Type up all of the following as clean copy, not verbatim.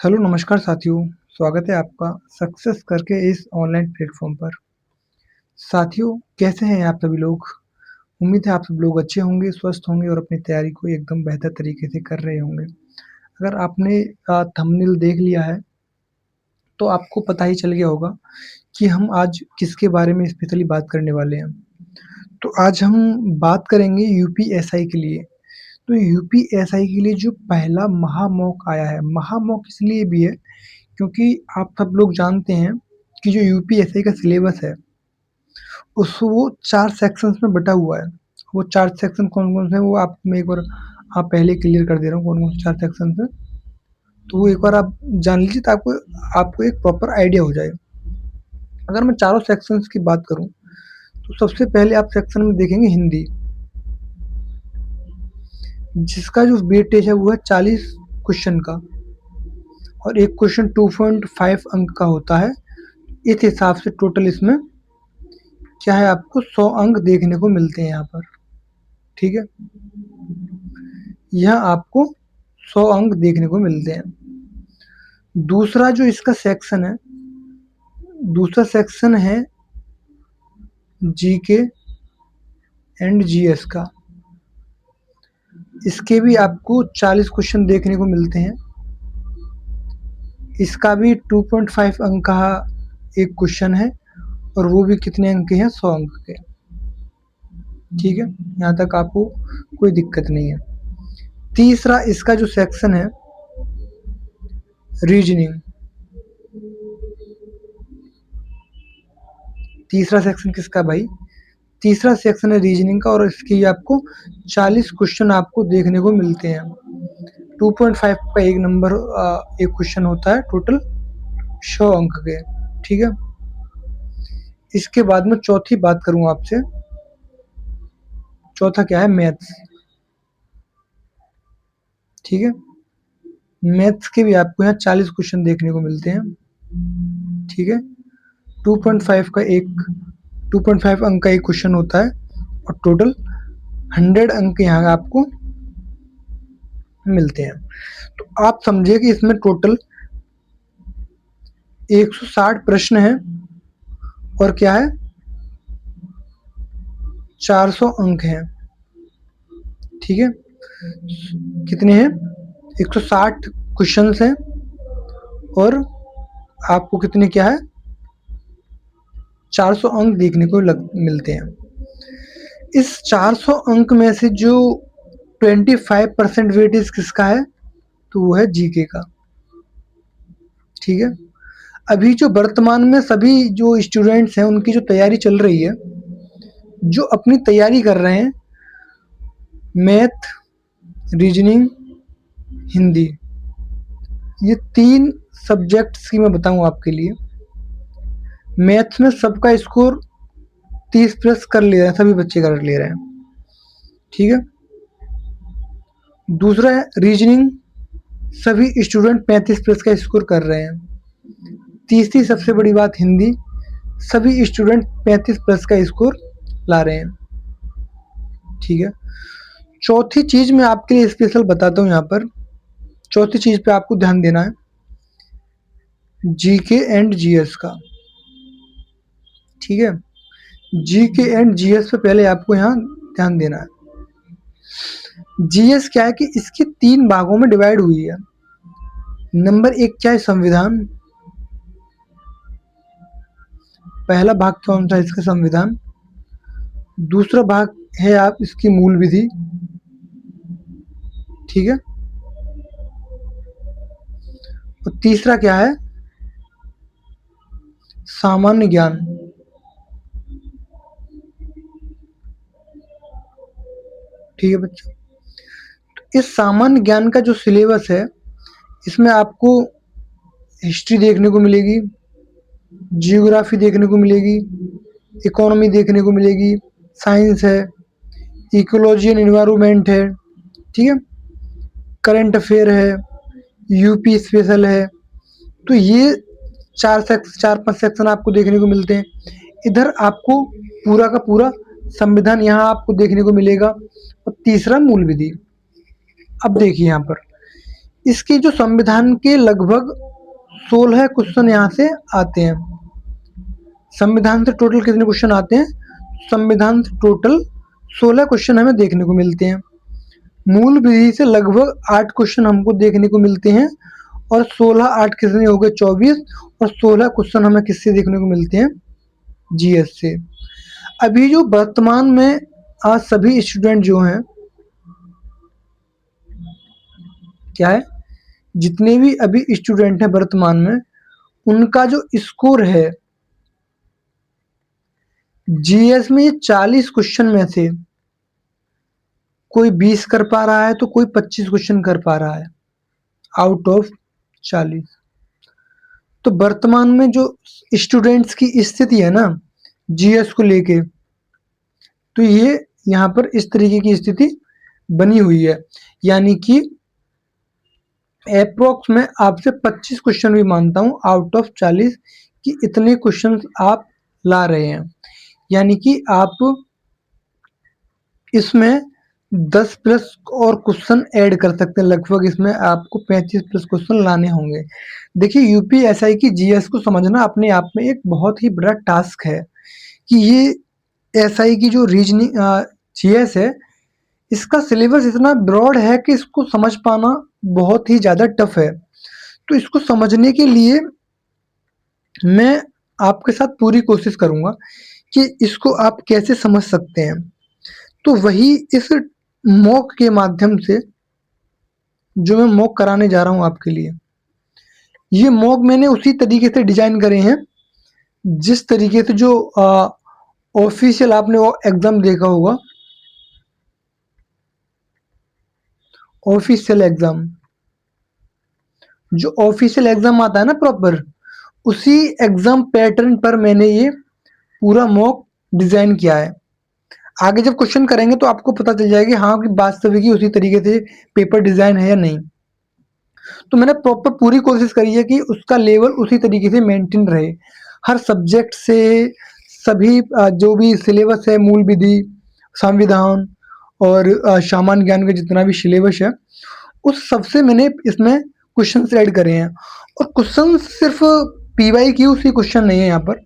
Hello नमस्कार साथियों, स्वागत है आपका सक्सेस करके इस ऑनलाइन प्लेटफ़ॉर्म पर। साथियों, कैसे हैं आप सभी लोग? उम्मीद है आप सब लोग अच्छे होंगे, स्वस्थ होंगे और अपनी तैयारी को एकदम बेहतर तरीके से कर रहे होंगे। अगर आपने थंबनेल देख लिया है, तो आपको पता ही चल गया होगा कि हम आज किसके बारे में स्पेशली बात करने वाले हैं। तो आज हम बात करेंगे यूपीएसआई के लिए। तो यूपीएसआई के लिए जो पहला महामॉक आया है, महामॉक इसलिए भी है क्योंकि आप सब लोग जानते हैं कि जो यूपीएससी का सिलेबस है, वो 4 सेक्शंस में बँटा हुआ है। वो 4 सेक्शन कौन-कौन से हैं वो आप मैं एक बार पहले क्लियर कर दे रहा हूँ कौन-कौन से 4 सेक्शंस हैं। तो वो एक बार आप जान लीजिए तो आपको आपको एक प्रॉपर आइडिया हो जाए। अगर मैं चारों सेक्शंस की बात करूँ, तो सबसे पहले आप सेक्शन में देखेंगे हिंदी, जिसका जो वेटेज है वो है 40 क्वेश्चन का और एक क्वेश्चन 2.5 अंक का होता है। इस हिसाब से टोटल इसमें क्या है आपको 100 अंक देखने को मिलते हैं यहाँ पर, ठीक है? यहाँ आपको 100 अंक देखने को मिलते हैं। दूसरा जो इसका सेक्शन है, दूसरा सेक्शन है जीके एंड जीएस का। इसके भी आपको 40 क्वेश्चन देखने को मिलते हैं। इसका भी 2.5 अंक का एक क्वेश्चन है और वो भी कितने अंक के हैं? 100 अंक के। ठीक है? यहाँ तक आपको कोई दिक्कत नहीं है। तीसरा इसका जो सेक्शन है रीजनिंग, तीसरा सेक्शन किसका भाई? तीसरा सेक्शन है रीजनिंग का और इसकी आपको 40 क्वेश्चन आपको देखने को मिलते हैं। 2.5 का एक नंबर एक क्वेश्चन होता है, टोटल 100 अंक के, ठीक है? इसके बाद में चौथी बात करूँ आपसे, चौथा क्या है? मैथ्स, ठीक है? मैथ्स के भी आपको यहाँ 40 क्वेश्चन देखने को मिलते हैं, ठीक है? 2.5 का एक 2.5 अंक का एक क्वेश्चन होता है और टोटल 100 अंक यहाँ आपको मिलते हैं। तो आप समझिए कि इसमें टोटल 160 प्रश्न हैं और क्या है 400 अंक हैं, ठीक है? कितने हैं? 160 क्वेश्चंस हैं और आपको कितने क्या है 400 अंक देखने को मिलते हैं। इस 400 अंक में से जो 25% वेटेज किसका है? तो वो है जीके का, ठीक है? अभी जो वर्तमान में सभी जो स्टूडेंट्स हैं उनकी जो तैयारी चल रही है, जो अपनी तैयारी कर रहे हैं मैथ, रीजनिंग, हिंदी, ये 3 सब्जेक्ट्स की मैं बताऊँ आपके लिए। मैथ्स में सबका स्कोर 30 प्लस कर ले रहे हैं, सभी बच्चे कर ले रहे हैं, ठीक है? दूसरा है रीजनिंग, सभी स्टूडेंट 35 प्लस का स्कोर कर रहे हैं। तीसरी सबसे बड़ी बात हिंदी, सभी स्टूडेंट 35 प्लस का स्कोर ला रहे हैं, ठीक है? चौथी चीज़ मैं आपके लिए स्पेशल बताता हूँ यहाँ पर, चौथी चीज़ पे आपको ध्यान देना है, जीके एंड जीएस का, ठीक है? जीके एंड जीएस पे पहले आपको यहाँ ध्यान देना है। जीएस क्या है कि इसकी 3 भागों में डिवाइड हुई है। नंबर 1 क्या है? संविधान। पहला भाग कौन सा है इसका? संविधान। दूसरा भाग है आप इसकी मूल विधि, ठीक है? और तीसरा क्या है? सामान्य ज्ञान, ठीक है बच्चों? तो इस सामान्य ज्ञान का जो सिलेबस है, इसमें आपको हिस्ट्री देखने को मिलेगी, जियोग्राफी देखने को मिलेगी, इकोनॉमी देखने को मिलेगी, साइंस है, इकोलॉजी एंड एनवायरनमेंट है, ठीक है? करंट अफेयर है, यूपी स्पेशल है। तो ये 4-5 सेक्शन आपको देखने को मिलते हैं। इधर आपको पूरा का पूरा संविधान यहाँ आपको देखने को मिलेगा और तीसरा मूल विधि। अब देखिए यहाँ पर इसके जो संविधान के लगभग 16 क्वेश्चन यहाँ से आते हैं। संविधान से टोटल कितने क्वेश्चन आते हैं? संविधान से टोटल 16 क्वेश्चन हमें देखने को मिलते हैं। मूल विधि से लगभग 8 क्वेश्चन हमको देखने को मिलते हैं और 16 8 कितने हो गए 24 और 16 क्वेश्चन हमें किससे देखने को मिलते हैं? जीएस से। अभी जो वर्तमान में आज सभी स्टूडेंट जो हैं, क्या है, जितने भी अभी स्टूडेंट हैं वर्तमान में, उनका जो स्कोर है जीएस में, ये 40 क्वेश्चन में से कोई 20 कर पा रहा है तो कोई 25 क्वेश्चन कर पा रहा है आउट ऑफ 40। तो वर्तमान में जो स्टूडेंट्स की स्थिति है ना जीएस को लेके, तो ये यहाँ पर इस तरीके की स्थिति बनी हुई है। यानी कि अप्रोक्स में आपसे 25 क्वेश्चन भी मानता हूँ आउट ऑफ 40 कि इतने क्वेश्चन आप ला रहे हैं। यानी कि आप इसमें 10 प्लस और क्वेश्चन ऐड कर सकते हैं। लगभग इसमें आपको 35 प्लस क्वेश्चन लाने होंगे। देखिए यूपीएसआई की जीएस को समझना अपने आप में एक बहुत ही बड़ा टास्क है कि ये एसआई की जो रीजनिंग जीएस है, इसका सिलेबस इतना ब्रॉड है कि इसको समझ पाना बहुत ही ज़्यादा टफ है। तो इसको समझने के लिए मैं आपके साथ पूरी कोशिश करूँगा कि इसको आप कैसे समझ सकते हैं। तो वही इस मॉक के माध्यम से जो मैं मॉक कराने जा रहा हूँ आपके लिए, ये मॉक मैंने उसी तरीके से डिजाइन करे हैं जिस तरीके से जो ऑफिशियल आपने वो एग्जाम देखा होगा, ऑफिशियल एग्जाम, जो ऑफिशियल एग्जाम आता है ना प्रॉपर, उसी एग्जाम पैटर्न पर मैंने ये पूरा मॉक डिजाइन किया है। आगे जब क्वेश्चन करेंगे तो आपको पता चल जाएगा हाँ कि वास्तविक ही उसी तरीके से पेपर डिजाइन है या नहीं। तो मैंने प्रॉपर पूरी कोशिश करी है कि उसका लेवल उसी तरीके से मेंटेन रहे। हर सब्जेक्ट से सभी जो भी सिलेबस है, मूल विधि, संविधान और सामान्य ज्ञान का जितना भी सिलेबस है, उस सबसे मैंने इसमें क्वेश्चन ऐड करे हैं। और क्वेश्चन सिर्फ पीवाईक्यू से क्वेश्चन नहीं है, यहाँ पर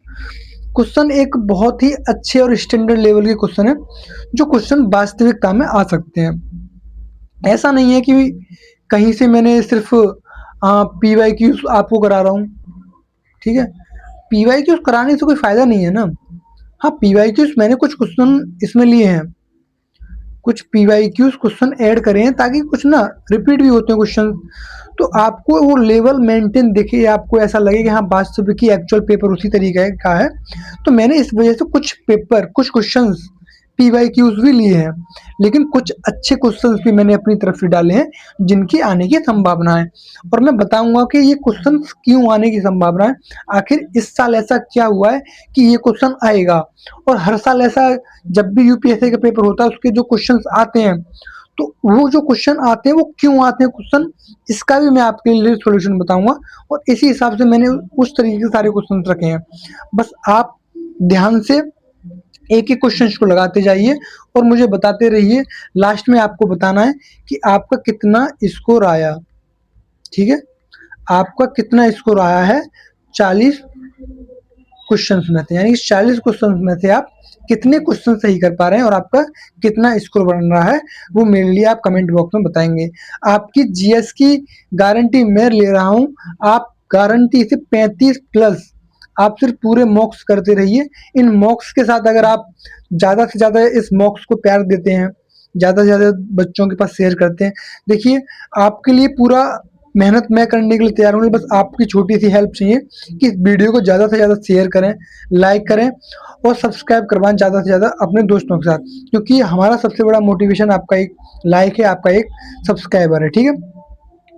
क्वेश्चन एक बहुत ही अच्छे और स्टैंडर्ड लेवल के क्वेश्चन है जो क्वेश्चन वास्तविकता में आ सकते हैं। ऐसा नहीं है कि कहीं से मैंने सिर्फ पीवाईक्यूज आपको करा रहा हूँ, ठीक है। पीवाईक्यूज कराने से कोई फायदा नहीं है ना। हाँ, पीवाईक्यूज मैंने कुछ क्वेश्चन इसमें लिए हैं, कुछ पीवाईक्यूज क्वेश्चन ऐड करे हैं ताकि कुछ ना रिपीट भी होते हैं क्वेश्चन, तो आपको वो लेवल मेंटेन दिखे, आपको ऐसा लगे कि हाँ वास्तविक की एक्चुअल पेपर उसी तरीके का है। तो मैंने इस वजह से कुछ पेपर, कुछ क्वेश्चंस पीवाईक्यूज भी लिए हैं, लेकिन कुछ अच्छे क्वेश्चंस भी मैंने अपनी तरफ से डाले हैं जिनकी आने की संभावना है। और मैं बताऊंगा कि ये क्वेश्चंस क्यों आने की संभावना है, आखिर इस साल ऐसा क्या हुआ है कि ये क्वेश्चन आएगा। और हर साल ऐसा जब भी यूपीएससी का पेपर होता है उसके जो क्वेश्चंस आते हैं, तो वो जो क्वेश्चन आते हैं वो क्यों आते हैं क्वेश्चन, इसका भी मैं आपके लिए सॉल्यूशन बताऊंगा। और इसी हिसाब से मैंने उस तरीके के सारे क्वेश्चन रखे हैं। बस आप ध्यान से एक एक क्वेश्चन को लगाते जाइए और मुझे बताते रहिए। लास्ट में आपको बताना है कि आपका कितना स्कोर आया, ठीक है। आपका कितना स्कोर आया है 40 क्वेश्चन में से, यानी 40 क्वेश्चन में से आप कितने क्वेश्चन सही कर पा रहे हैं और आपका कितना स्कोर बन रहा है, वो मेरे लिए आप कमेंट बॉक्स में बताएंगे। आपकी जीएस की गारंटी मैं ले रहा हूँ, आप गारंटी से 35 प्लस आप सिर्फ पूरे मॉक्स करते रहिए। इन मॉक्स के साथ अगर आप ज़्यादा से ज़्यादा इस मॉक्स को प्यार देते हैं, ज़्यादा से ज़्यादा बच्चों के पास शेयर करते हैं, देखिए आपके लिए पूरा मेहनत मैं करने के लिए तैयार हूँ। बस आपकी छोटी सी हेल्प चाहिए कि इस वीडियो को ज़्यादा से ज़्यादा शेयर करें, लाइक करें और सब्सक्राइब करवाएं ज़्यादा से ज़्यादा अपने दोस्तों के साथ, क्योंकि हमारा सबसे बड़ा मोटिवेशन आपका एक लाइक है, आपका एक सब्सक्राइबर है, ठीक है।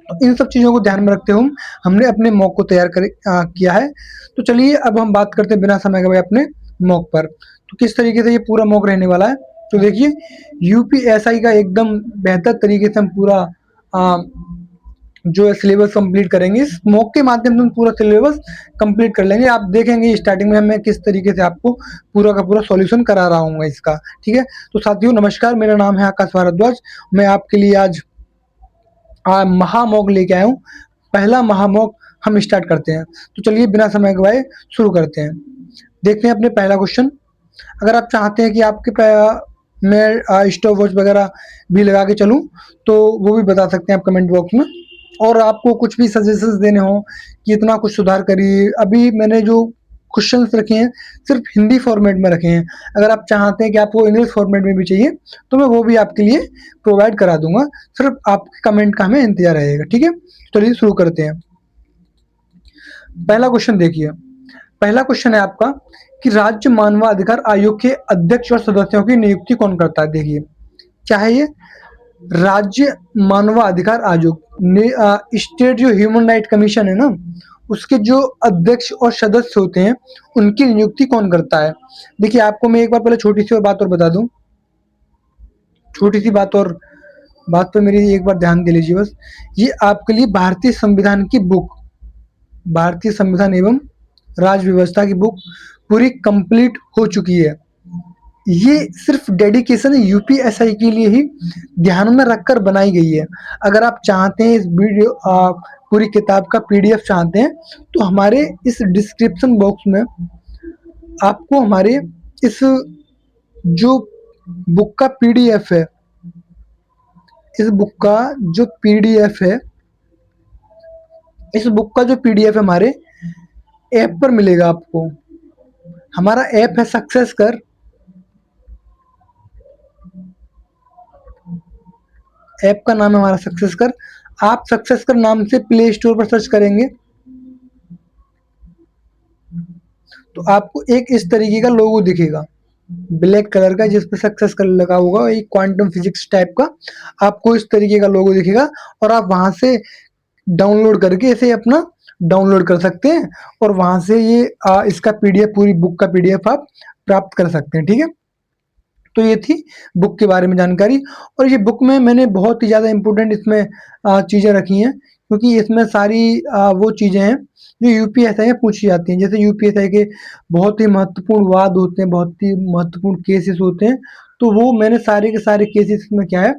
तो इन सब चीज़ों को ध्यान में रखते हुए हमने अपने मॉक को तैयार किया है। तो चलिए अब हम बात करते हैं बिना समय गवाए अपने मॉक पर। तो किस तरीके से ये पूरा मॉक रहने वाला है, तो देखिए यूपीएसआई का एकदम बेहतर तरीके से हम पूरा जो है सिलेबस कंप्लीट करेंगे। इस मॉक के माध्यम से हम पूरा सिलेबस कंप्लीट कर लेंगे। आप देखेंगे स्टार्टिंग में मैं किस तरीके से आपको पूरा का पूरा सॉल्यूशन करा रहा हूँ इसका, ठीक है। तो साथियों नमस्कार, मेरा नाम है आकाश भारद्वाज। मैं आपके लिए आज महामौक लेके आया हूँ। पहला महामौक हम स्टार्ट करते हैं। तो चलिए बिना समय गवाए शुरू करते हैं। देखते हैं अपने पहला क्वेश्चन। अगर आप चाहते हैं कि आपके मैं स्टॉप वॉच वगैरह भी लगा के चलूँ, तो वो भी बता सकते हैं आप कमेंट बॉक्स में। और आपको कुछ भी सजेशंस देने हों कि इतना कुछ सुधार करिए, अभी मैंने जो क्वेश्चंस रखे हैं सिर्फ हिंदी फॉर्मेट में रखे हैं। अगर आप चाहते हैं कि आपको इंग्लिश फॉर्मेट में भी चाहिए, तो मैं वो भी आपके लिए प्रोवाइड करा दूंगा। सिर्फ आपके कमेंट का हमें इंतजार रहेगा, ठीक है। चलिए शुरू करते हैं। पहला क्वेश्चन देखिए। पहला क्वेश्चन है आपका कि राज्य मानवाधिकार आयोग के अध्यक्ष और सदस्यों की नियुक्ति कौन करता है। देखिए क्या है ये, राज्य मानवाधिकार आयोग ने स्टेट जो ह्यूमन राइट कमीशन है ना, उसके जो अध्यक्ष और सदस्य होते हैं उनकी नियुक्ति कौन करता है। देखिए आपको मैं एक बार पहले छोटी सी और बात और बता दूं, छोटी सी बात पर मेरी एक बार ध्यान दे लीजिए बस। ये आपके लिए भारतीय संविधान की बुक, भारतीय संविधान एवं राज्य व्यवस्था की बुक पूरी कंप्लीट हो चुकी है। ये सिर्फ डेडिकेशन यूपीएसआई के लिए ही ध्यान में रखकर बनाई गई है। अगर आप चाहते हैं इस वीडियो पूरी किताब का पीडीएफ चाहते हैं, तो हमारे इस डिस्क्रिप्शन बॉक्स में आपको हमारे इस जो बुक का पीडीएफ है, इस बुक का जो पीडीएफ है, इस बुक का जो पीडीएफ है हमारे ऐप पर मिलेगा आपको। हमारा ऐप है सक्सेस कर। ऐप का नाम है हमारा सक्सेस कर। आप सक्सेस कर नाम से प्ले स्टोर पर सर्च करेंगे तो आपको एक इस तरीके का लोगो दिखेगा, ब्लैक कलर का, जिस पे सक्सेस कर लगा होगा, एक क्वांटम फिजिक्स टाइप का आपको इस तरीके का लोगो दिखेगा। और आप वहां से डाउनलोड करके इसे अपना डाउनलोड कर सकते हैं और वहां से ये इसका पीडीएफ, पूरी बुक का पीडीएफ आप प्राप्त कर सकते हैं, ठीक है। तो ये थी बुक के बारे में जानकारी। और ये बुक में मैंने बहुत ही ज़्यादा इम्पोर्टेंट इसमें चीज़ें रखी हैं, क्योंकि इसमें सारी वो चीज़ें हैं जो यूपीएसआई में पूछी जाती हैं। जैसे यूपीएसआई के बहुत ही महत्वपूर्ण वाद होते हैं, बहुत ही महत्वपूर्ण केसेस होते हैं, तो वो मैंने सारे के सारे केसेस में क्या है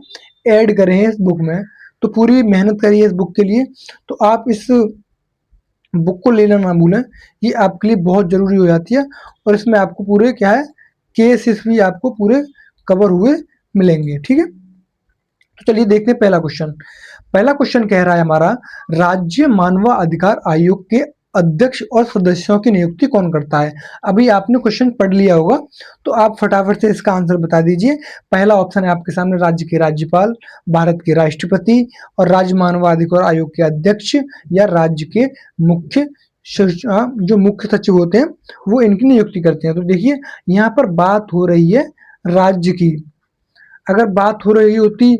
ऐड करे हैं इस बुक में। तो पूरी मेहनत करी है इस बुक के लिए। तो आप इस बुक को लेना ना भूलें, ये आपके लिए बहुत ज़रूरी हो जाती है। और इसमें आपको पूरे क्या है केसेस भी आपको पूरे कवर हुए मिलेंगे, ठीक है। तो चलिए देखते हैं पहला क्वेश्चन। पहला क्वेश्चन कह रहा है हमारा, राज्य मानवाधिकार आयोग के अध्यक्ष और सदस्यों की नियुक्ति कौन करता है। अभी आपने क्वेश्चन पढ़ लिया होगा, तो आप फटाफट से इसका आंसर बता दीजिए। पहला ऑप्शन है आपके सामने राज्य के राज्यपाल, भारत के राष्ट्रपति, और राज्य मानवाधिकार आयोग के अध्यक्ष या राज्य के मुख्य जो मुख्य सचिव होते हैं वो इनकी नियुक्ति करते हैं। तो देखिए यहाँ पर बात हो रही है राज्य की। अगर बात हो रही होती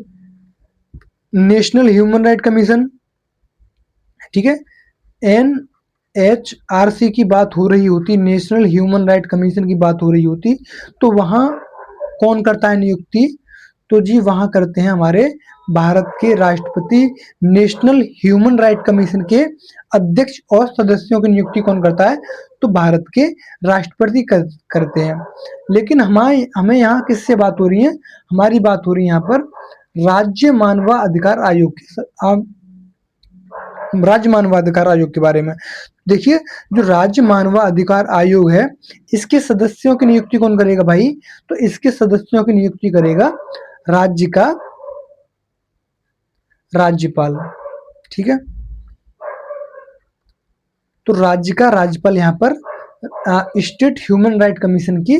नेशनल ह्यूमन राइट कमीशन, ठीक है, NHRC की बात हो रही होती, नेशनल ह्यूमन राइट कमीशन की बात हो रही होती, तो वहां कौन करता है नियुक्ति। तो जी वहां करते हैं हमारे भारत के राष्ट्रपति। नेशनल ह्यूमन राइट कमीशन के अध्यक्ष और सदस्यों की नियुक्ति कौन करता है, तो भारत के राष्ट्रपति करते हैं। लेकिन हमें यहाँ किससे बात हो रही है, हमारी बात हो रही है यहाँ पर राज्य मानवाधिकार आयोग के, राज्य मानवाधिकार आयोग के बारे में। देखिए जो राज्य मानवाधिकार आयोग है, इसके सदस्यों की नियुक्ति कौन करेगा भाई, तो इसके सदस्यों की नियुक्ति करेगा राज्य का राज्यपाल, ठीक है। तो राज्य का राज्यपाल यहाँ पर स्टेट ह्यूमन राइट कमीशन की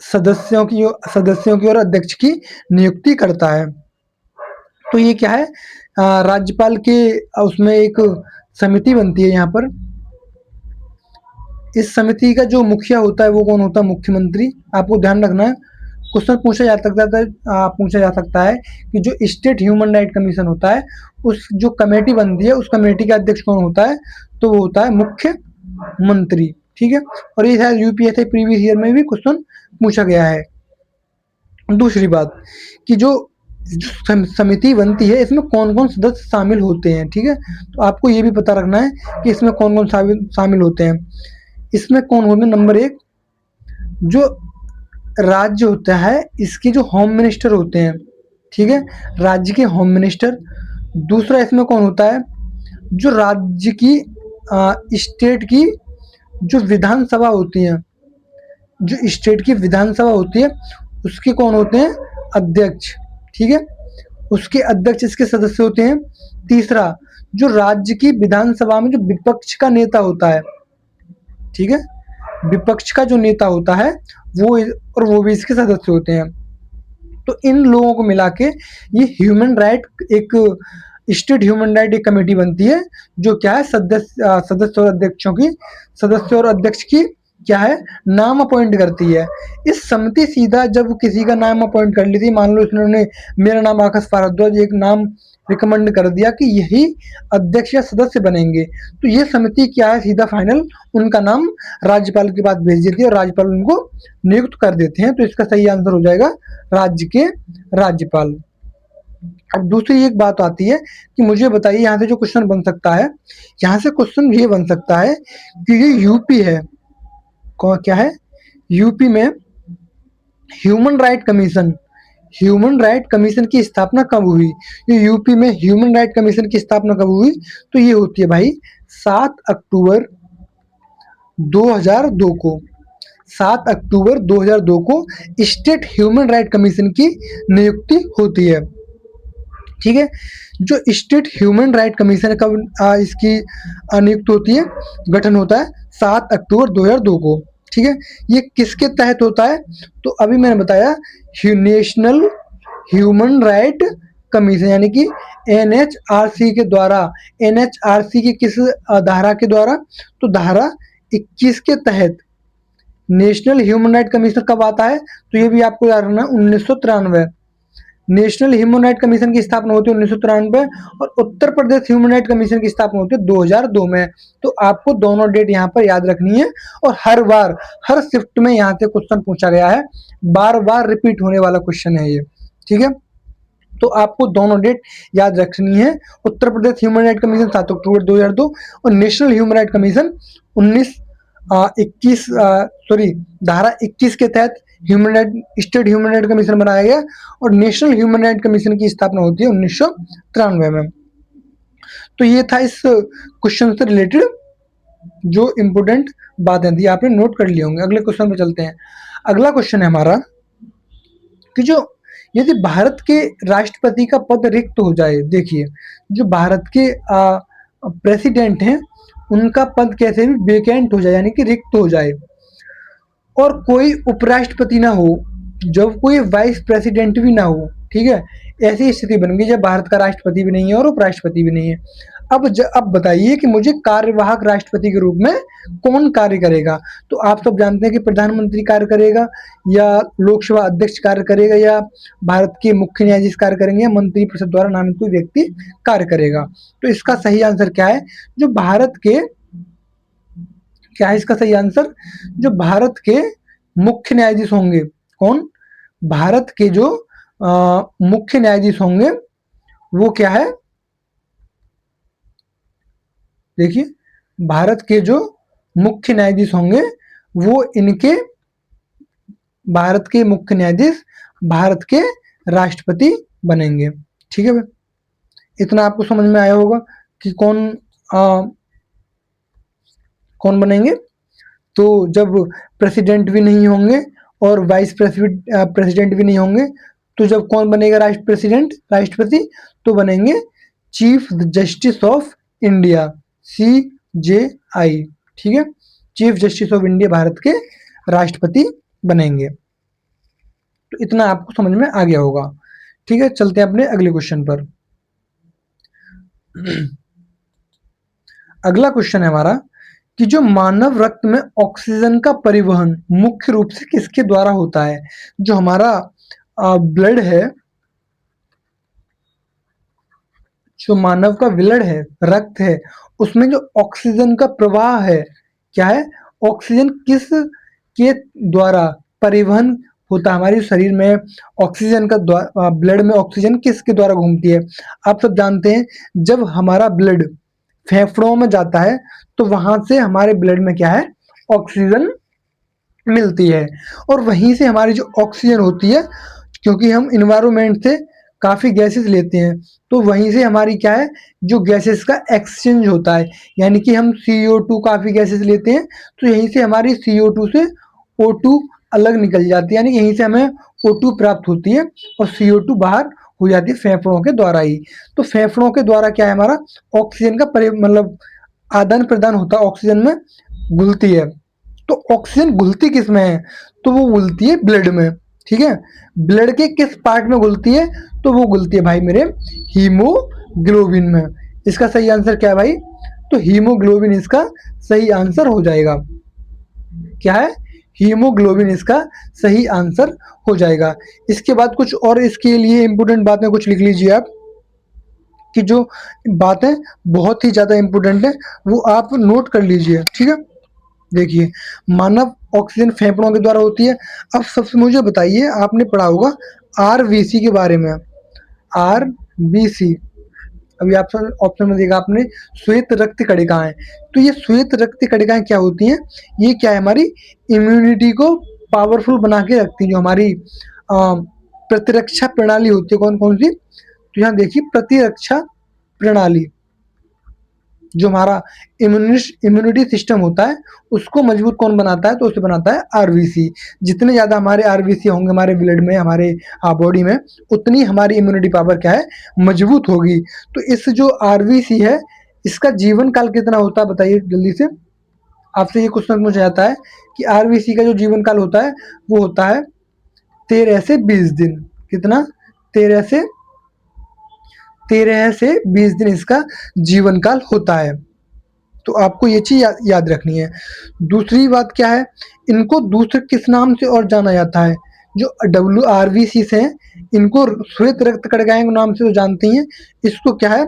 सदस्यों की और अध्यक्ष की नियुक्ति करता है। तो ये क्या है, राज्यपाल के उसमें एक समिति बनती है यहाँ पर। इस समिति का जो मुखिया होता है वो कौन होता है, मुख्यमंत्री। आपको ध्यान रखना है, क्वेश्चन पूछा जा सकता है कि जो स्टेट ह्यूमन राइट कमीशन होता है, उस जो कमेटी बनती है, उस कमेटी का अध्यक्ष कौन होता है, तो वो होता है मुख्यमंत्री, ठीक है। और ये शायद यूपीएससी प्रीवियस ईयर में भी क्वेश्चन पूछा गया है। दूसरी बात कि जो समिति बनती है इसमें कौन कौन सदस्य शामिल होते हैं, ठीक है। तो आपको ये भी पता रखना है कि इसमें कौन कौन शामिल होते हैं। इसमें कौन होते हैं, नंबर 1 जो राज्य होता है, इसके जो होम मिनिस्टर होते हैं, ठीक है, राज्य के होम मिनिस्टर। दूसरा इसमें कौन होता है, जो राज्य की स्टेट की जो विधानसभा होती है, जो स्टेट की विधानसभा होती है उसके कौन होते हैं, अध्यक्ष, ठीक है, उसके अध्यक्ष इसके सदस्य होते हैं। तीसरा, जो राज्य की विधानसभा में जो विपक्ष का नेता होता है, ठीक है, विपक्ष का जो नेता होता है वो भी इसके सदस्य होते हैं। तो इन लोगों को मिला के ये ह्यूमन राइट एक स्टेट ह्यूमन राइट एक कमेटी बनती है, जो क्या है सदस्य और अध्यक्षों की सदस्य और अध्यक्ष की क्या है, नाम अपॉइंट करती है। इस समिति सीधा जब किसी का नाम अपॉइंट कर लेती, मान लो इन्होंने मेरा नाम आकाश भारद्वाज एक नाम रिकमेंड कर दिया कि यही अध्यक्ष या सदस्य बनेंगे, तो ये समिति क्या है, सीधा फाइनल उनका नाम राज्यपाल के पास भेज देती है और राज्यपाल उनको नियुक्त कर देते हैं। तो इसका सही आंसर हो जाएगा राज्य के राज्यपाल। अब दूसरी एक बात आती है कि मुझे बताइए यहाँ से जो क्वेश्चन बन सकता है, यहाँ से क्वेश्चन ये बन सकता है कि ये यूपी है, क्या है, यूपी में ह्यूमन राइट कमीशन की स्थापना कब हुई, ये यूपी में ह्यूमन राइट कमीशन की स्थापना कब हुई, तो ये होती है भाई 7 अक्टूबर 2002 को। 7 अक्टूबर 2002 को स्टेट ह्यूमन राइट कमीशन की नियुक्ति होती है, ठीक है। जो स्टेट ह्यूमन राइट कमीशन कब इसकी नियुक्त होती है, गठन होता है 7 अक्टूबर 2002 को, ठीक है। ये किसके तहत होता है, तो अभी मैंने बताया नेशनल ह्यूमन राइट कमीशन यानी कि एनएचआरसी के द्वारा। एनएचआरसी की किस धारा के द्वारा, तो धारा 21 के तहत नेशनल ह्यूमन राइट कमीशन कब आता है, तो ये भी आपको याद रखना 1993। नेशनल ह्यूमन राइट कमीशन की स्थापना होती है 1993 और Uttar Pradesh human right commission की स्थापना होती है 2002 में। तो आपको दोनों डेट यहाँ पर याद रखनी है और हर बार हर शिफ्ट में यहाँ से क्वेश्चन पूछा गया है, बार बार रिपीट होने वाला क्वेश्चन है ये, ठीक है। तो आपको दोनों डेट याद रखनी है, Uttar Pradesh human right commission 7 अक्टूबर 2002 और नेशनल ह्यूमन राइट कमीशन 21 धारा 21 के तहत स्टेट ह्यूमन राइट कमीशन बनाया गया और नेशनल ह्यूमन राइट कमीशन की स्थापना होती है 1993 में। तो ये था इस क्वेश्चन से रिलेटेड जो इंपोर्टेंट बातें थी, आपने नोट कर लिए होंगे। अगले क्वेश्चन पे चलते हैं। अगला क्वेश्चन है हमारा कि जो यदि भारत के राष्ट्रपति का पद रिक्त हो जाए, देखिए जो भारत के प्रेसिडेंट हैं उनका पद कैसे भी वेकेंट हो जाए यानी कि रिक्त हो जाए और कोई उपराष्ट्रपति ना हो, जब कोई वाइस प्रेसिडेंट भी ना हो, ठीक है, ऐसी स्थिति बन गई जब भारत का राष्ट्रपति भी नहीं है और उपराष्ट्रपति भी नहीं है। अब बताइए कि मुझे कार्यवाहक राष्ट्रपति के रूप में कौन कार्य करेगा, तो आप सब जानते हैं कि प्रधानमंत्री कार्य करेगा या लोकसभा अध्यक्ष कार्य करेगा या भारत के मुख्य न्यायाधीश कार्य करेंगे या मंत्रिपरिषद द्वारा नामित कोई व्यक्ति कार्य करेगा। तो इसका सही आंसर क्या है, जो भारत के क्या है इसका सही आंसर, जो भारत के मुख्य न्यायाधीश होंगे, कौन, भारत के जो मुख्य न्यायाधीश होंगे वो क्या है, देखिए भारत के जो मुख्य न्यायाधीश होंगे वो इनके भारत के मुख्य न्यायाधीश भारत के राष्ट्रपति बनेंगे, ठीक है भाई। इतना आपको समझ में आया होगा कि कौन बनेंगे। तो जब प्रेसिडेंट भी नहीं होंगे और वाइस प्रेसिडेंट भी नहीं होंगे तो जब कौन बनेगा राष्ट्रपति, तो बनेंगे chief justice of India, CJI, ठीक है, chief justice of India Bharat के राष्ट्रपति बनेंगे। तो इतना आपको समझ में आ गया होगा, ठीक है। चलते हैं अपने अगले क्वेश्चन पर। अगला क्वेश्चन है हमारा कि जो मानव रक्त में ऑक्सीजन का परिवहन मुख्य रूप से किसके द्वारा होता है, जो हमारा ब्लड है, जो मानव का ब्लड है, रक्त है, उसमें जो ऑक्सीजन का प्रवाह है, क्या है, ऑक्सीजन किस के द्वारा परिवहन होता है, हमारे शरीर में ऑक्सीजन का ब्लड में ऑक्सीजन किसके द्वारा घूमती है। आप सब जानते हैं जब हमारा ब्लड फेफड़ों में जाता है तो वहां से हमारे ब्लड में क्या है, ऑक्सीजन मिलती है और वहीं से हमारी जो ऑक्सीजन होती है, क्योंकि हम इन्वायरमेंट से काफ़ी गैसेस लेते हैं, तो वहीं से हमारी क्या है, जो गैसेस का एक्सचेंज होता है, यानी कि हम CO2 काफ़ी गैसेस लेते हैं, तो यहीं से हमारी CO2 से O2 अलग निकल जाती है, यानी कि यहीं से हमें O2 प्राप्त होती है और CO2 बाहर हो जाती है फेफड़ों के द्वारा ही। तो फेफड़ों के द्वारा क्या है, हमारा ऑक्सीजन का मतलब आदान-प्रदान होता है, ऑक्सीजन में घुलती है। तो ऑक्सीजन घुलती किस में है? तो वो घुलती है ब्लड में, ठीक है? ब्लड के किस पार्ट में घुलती है? तो वो घुलती है भाई मेरे हीमोग्लोबिन में। इसका सही आंसर क्या है भाई? तो हीमोग्लोबिन इसका सही आंसर हो जाएगा। क्या है? हीमोग्लोबिन इसका सही आंसर हो जाएगा। इसके बाद कुछ और इसके लिए इम्पोर्टेंट बातें कुछ लिख लीजिए आप, कि जो बातें बहुत ही ज़्यादा इम्पोर्टेंट है, वो आप नोट कर लीजिए, ठीक है? देखिए, मानव ऑक्सीजन फेफड़ों के द्वारा होती है। अब सबसे मुझे बताइए, आपने पढ़ा होगा आरबीसी के बारे में। आरबीसी, अभी ऑप्शन ऑप्शन में देखा आपने, श्वेत रक्त कणिकाएं। तो ये श्वेत रक्त कणिकाएं क्या होती हैं? ये क्या है, हमारी इम्यूनिटी को पावरफुल बना के रखती हैं। जो हमारी प्रतिरक्षा प्रणाली होती है, कौन कौन सी? तो यहाँ देखिए, प्रतिरक्षा प्रणाली, जो हमारा इम्यूनिटी सिस्टम होता है, उसको मजबूत कौन बनाता है? तो उसे बनाता है आरबीसी। जितने ज़्यादा हमारे आरबीसी होंगे हमारे ब्लड में, हमारे बॉडी में, उतनी हमारी इम्यूनिटी पावर क्या है, मजबूत होगी। तो इस जो आरबीसी है, इसका जीवन काल कितना होता है, बताइए जल्दी से। आपसे ये क्वेश्चन मुझे आता है कि आरबीसी का जो जीवन काल होता है, वो होता है 13 से 20 दिन। कितना? 13 से 20 दिन इसका जीवन काल होता है। तो आपको ये चीज़ याद रखनी है। दूसरी बात क्या है, इनको दूसरे किस नाम से और जाना जाता है? जो WRVCs हैं, इनको श्वेत रक्त कणिकाएँ के नाम से तो जानती हैं, इसको क्या है,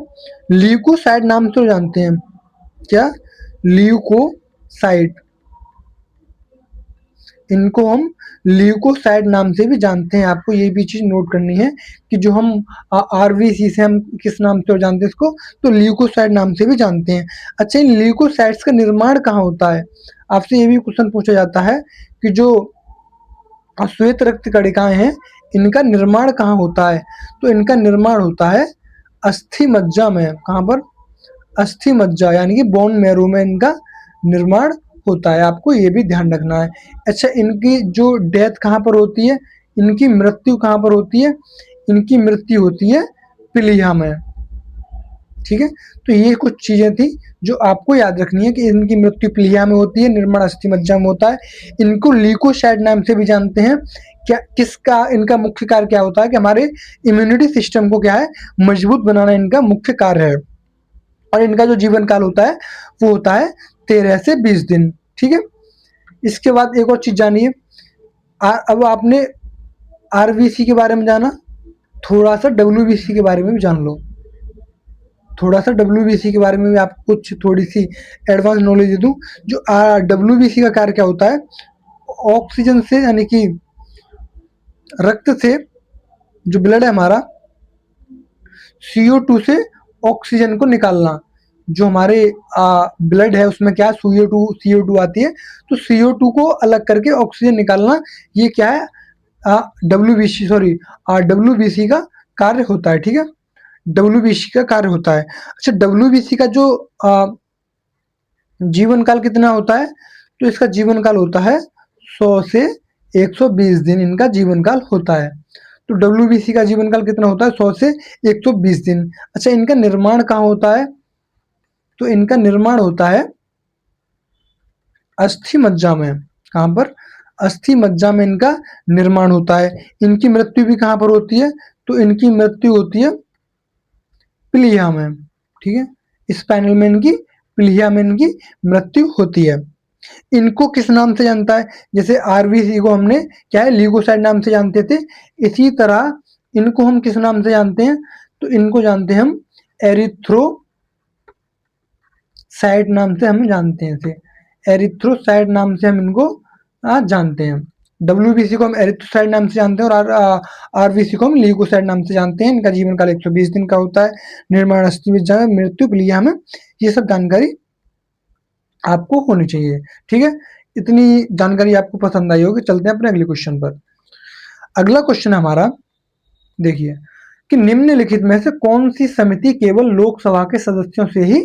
ल्यूकोसाइट नाम से तो जानते हैं। क्या? ल्यूकोसाइट। इनको हम ल्यूकोसाइट नाम से भी जानते हैं। आपको ये भी चीज़ नोट करनी है कि जो हम आरबीसी से हम किस नाम से और जानते हैं इसको, तो ल्यूकोसाइट नाम से भी जानते हैं। अच्छा, इन ल्यूकोसाइट्स का निर्माण कहाँ होता है? आपसे ये भी क्वेश्चन पूछा जाता है कि जो श्वेत रक्त कणिकाएँ हैं, इनका निर्माण कहाँ होता है? तो इनका निर्माण होता है अस्थि मज्जा में। कहाँ पर? अस्थि मज्जा, यानी कि बोन मैरो में इनका निर्माण होता है। आपको ये भी ध्यान रखना है। अच्छा, इनकी जो डेथ कहाँ पर होती है? इनकी मृत्यु कहाँ पर होती है? इनकी मृत्यु होती है प्लीहा में, ठीक है? तो ये कुछ चीज़ें थी जो आपको याद रखनी है कि इनकी मृत्यु प्लीहा में होती है, निर्माण अस्थि मज्जा में होता है। इनको ल्यूकोसाइट नाम से भी जानते हैं। क्या किसका इनका मुख्य कार्य क्या होता है? कि हमारे इम्यूनिटी सिस्टम को क्या है, मजबूत बनाना इनका मुख्य कार्य है। और इनका जो जीवन काल होता है, वो होता है 13 से 20 दिन, ठीक है? इसके बाद एक और चीज़ जानिए। अब आपने आरबीसी के बारे में जाना, थोड़ा-सा डब्ल्यूबीसी के बारे में भी जान लो। थोड़ा-सा डब्ल्यूबीसी के बारे में भी आपको कुछ थोड़ी-सी एडवांस नॉलेज दे दूँ। जो डब्ल्यूबीसी का कार्य क्या होता है? ऑक्सीजन से, यानी कि रक्त से, जो ब्लड है हमारा, CO2 से ऑक्सीजन को निकालना। जो हमारे ब्लड है उसमें क्या है, CO2 आती है, तो CO2 को अलग करके ऑक्सीजन निकालना, ये क्या है, डब्ल्यूबीसी का कार्य होता है, ठीक है? डब्ल्यूबीसी का कार्य होता है। अच्छा, डब्ल्यूबीसी का जो जीवन काल कितना होता है? तो इसका जीवन काल होता है 100 से 120 दिन, इनका जीवन काल होता है। तो डब्ल्यूबीसी का जीवन काल कितना होता है? 100 से 120 दिन। अच्छा, इनका निर्माण कहाँ होता है? तो इनका निर्माण होता है अस्थि मज्जा में। कहाँ पर? अस्थि मज्जा में इनका निर्माण होता है। इनकी मृत्यु भी कहाँ पर होती है? तो इनकी मृत्यु होती है प्लीहा में, ठीक है? स्पाइनल में इनकी, प्लीहा में इनकी मृत्यु होती है। इनको किस नाम से जानता है? जैसे आरबीसी को हमने क्या है, ल्यूकोसाइट नाम से जानते थे, इसी तरह इनको हम किस नाम से जानते हैं? तो इनको जानते हैं हम एरिथ्रोसाइट नाम से हम जानते हैं इसे। एरिथ्रोसाइट नाम से हम इनको जानते हैं। डब्ल्यूबीसी को हम एरिथ्रोसाइट नाम से जानते हैं और आरबीसी को हम ल्यूकोसाइट नाम से जानते हैं। इनका जीवन काल 120 दिन का होता है। निर्माण अस्थि मज्जा में, मृत्यु प्लीहा में। ये सब जानकारी आपको होनी चाहिए, ठीक है? इतनी जानकारी आपको पसंद आई होगी। चलते हैं अपने अगले क्वेश्चन पर। अगला क्वेश्चन है हमारा, देखिए, कि निम्नलिखित में से कौन सी समिति केवल लोकसभा के सदस्यों से ही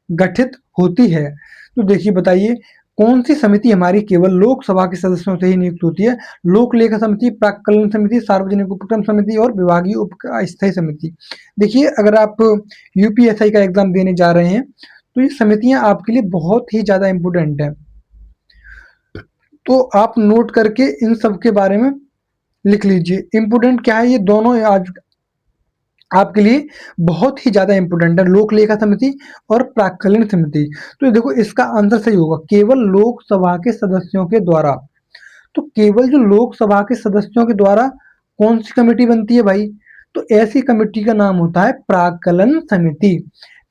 गठित होती है? तो देखिए बताइए कौन सी समिति हमारी केवल लोकसभा के सदस्यों से ही नियुक्त होती है? लोक लेखा समिति, प्राक्कलन समिति, सार्वजनिक उपक्रम समिति और विभागीय अस्थायी समिति। देखिए अगर आप यूपीएससी का एग्जाम देने जा रहे हैं तो ये समितियां आपके लिए बहुत ही ज्यादा इंपोर्टेंट है, तो आप नोट करके इन सब के बारे में लिख लीजिए। इंपोर्टेंट क्या है, ये दोनों आज आपके लिए बहुत ही ज्यादा इंपोर्टेंट है, लोक लेखा समिति और प्राक्कलन समिति। तो देखो इसका आंसर सही होगा, केवल लोकसभा के सदस्यों के द्वारा। तो केवल जो लोकसभा के सदस्यों के द्वारा कौन सी कमेटी बनती है भाई? तो ऐसी कमेटी का नाम होता है प्राक्कलन समिति।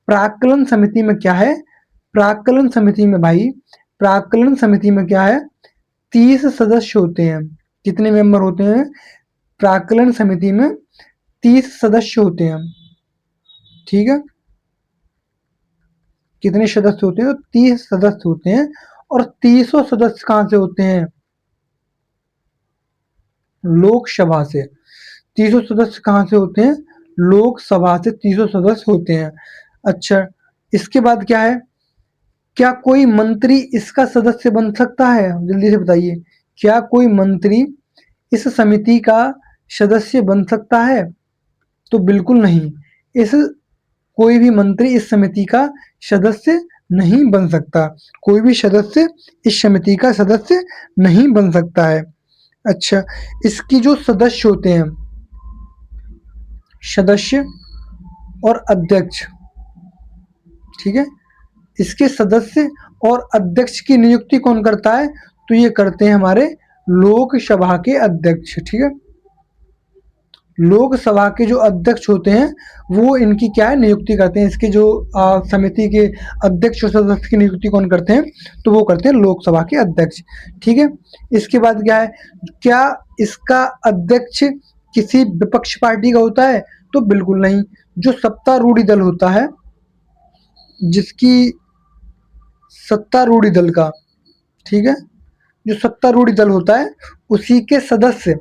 प्राक्कलन समिति में क्या है? प्राक्कलन समिति में भाई, प्राक्कलन समिति में क्या है, 30 सदस्य होते हैं। कितने मेंबर होते हैं? प्राक्कलन समिति में 30 सदस्य होते हैं, ठीक है। कितने सदस्य होते हैं? तो 30 सदस्य होते हैं। और 30 सदस्य कहां से होते हैं? लोकसभा से। 30 सदस्य कहां से होते हैं? लोकसभा से 30 सदस्य होते हैं। अच्छा, इसके बाद क्या है? क्या कोई मंत्री इसका सदस्य बन सकता है? जल्दी से बताइए, क्या कोई मंत्री इस समिति का सदस्य बन सकता है? तो बिल्कुल नहीं। इस कोई भी मंत्री इस समिति का सदस्य नहीं बन सकता। कोई भी सदस्य इस समिति का सदस्य नहीं बन सकता है। अच्छा, इसकी जो सदस्य होते हैं, सदस्य और अध्यक्ष, ठीक है, इसके सदस्य और अध्यक्ष की नियुक्ति कौन करता है? तो ये करते हैं हमारे लोकसभा के अध्यक्ष, ठीक है। लोकसभा के जो अध्यक्ष होते हैं वो इनकी क्या है, नियुक्ति करते हैं। इसके जो समिति के अध्यक्ष और सदस्य की नियुक्ति कौन करते हैं? तो वो करते हैं लोकसभा के अध्यक्ष, ठीक है। इसके बाद क्या है, क्या इसका अध्यक्ष किसी विपक्ष पार्टी का होता है? तो बिल्कुल नहीं। जो सत्तारूढ़ दल होता है, जिसकी सत्तारूढ़ दल का, ठीक है, जो सत्तारूढ़ दल होता है उसी के सदस्य,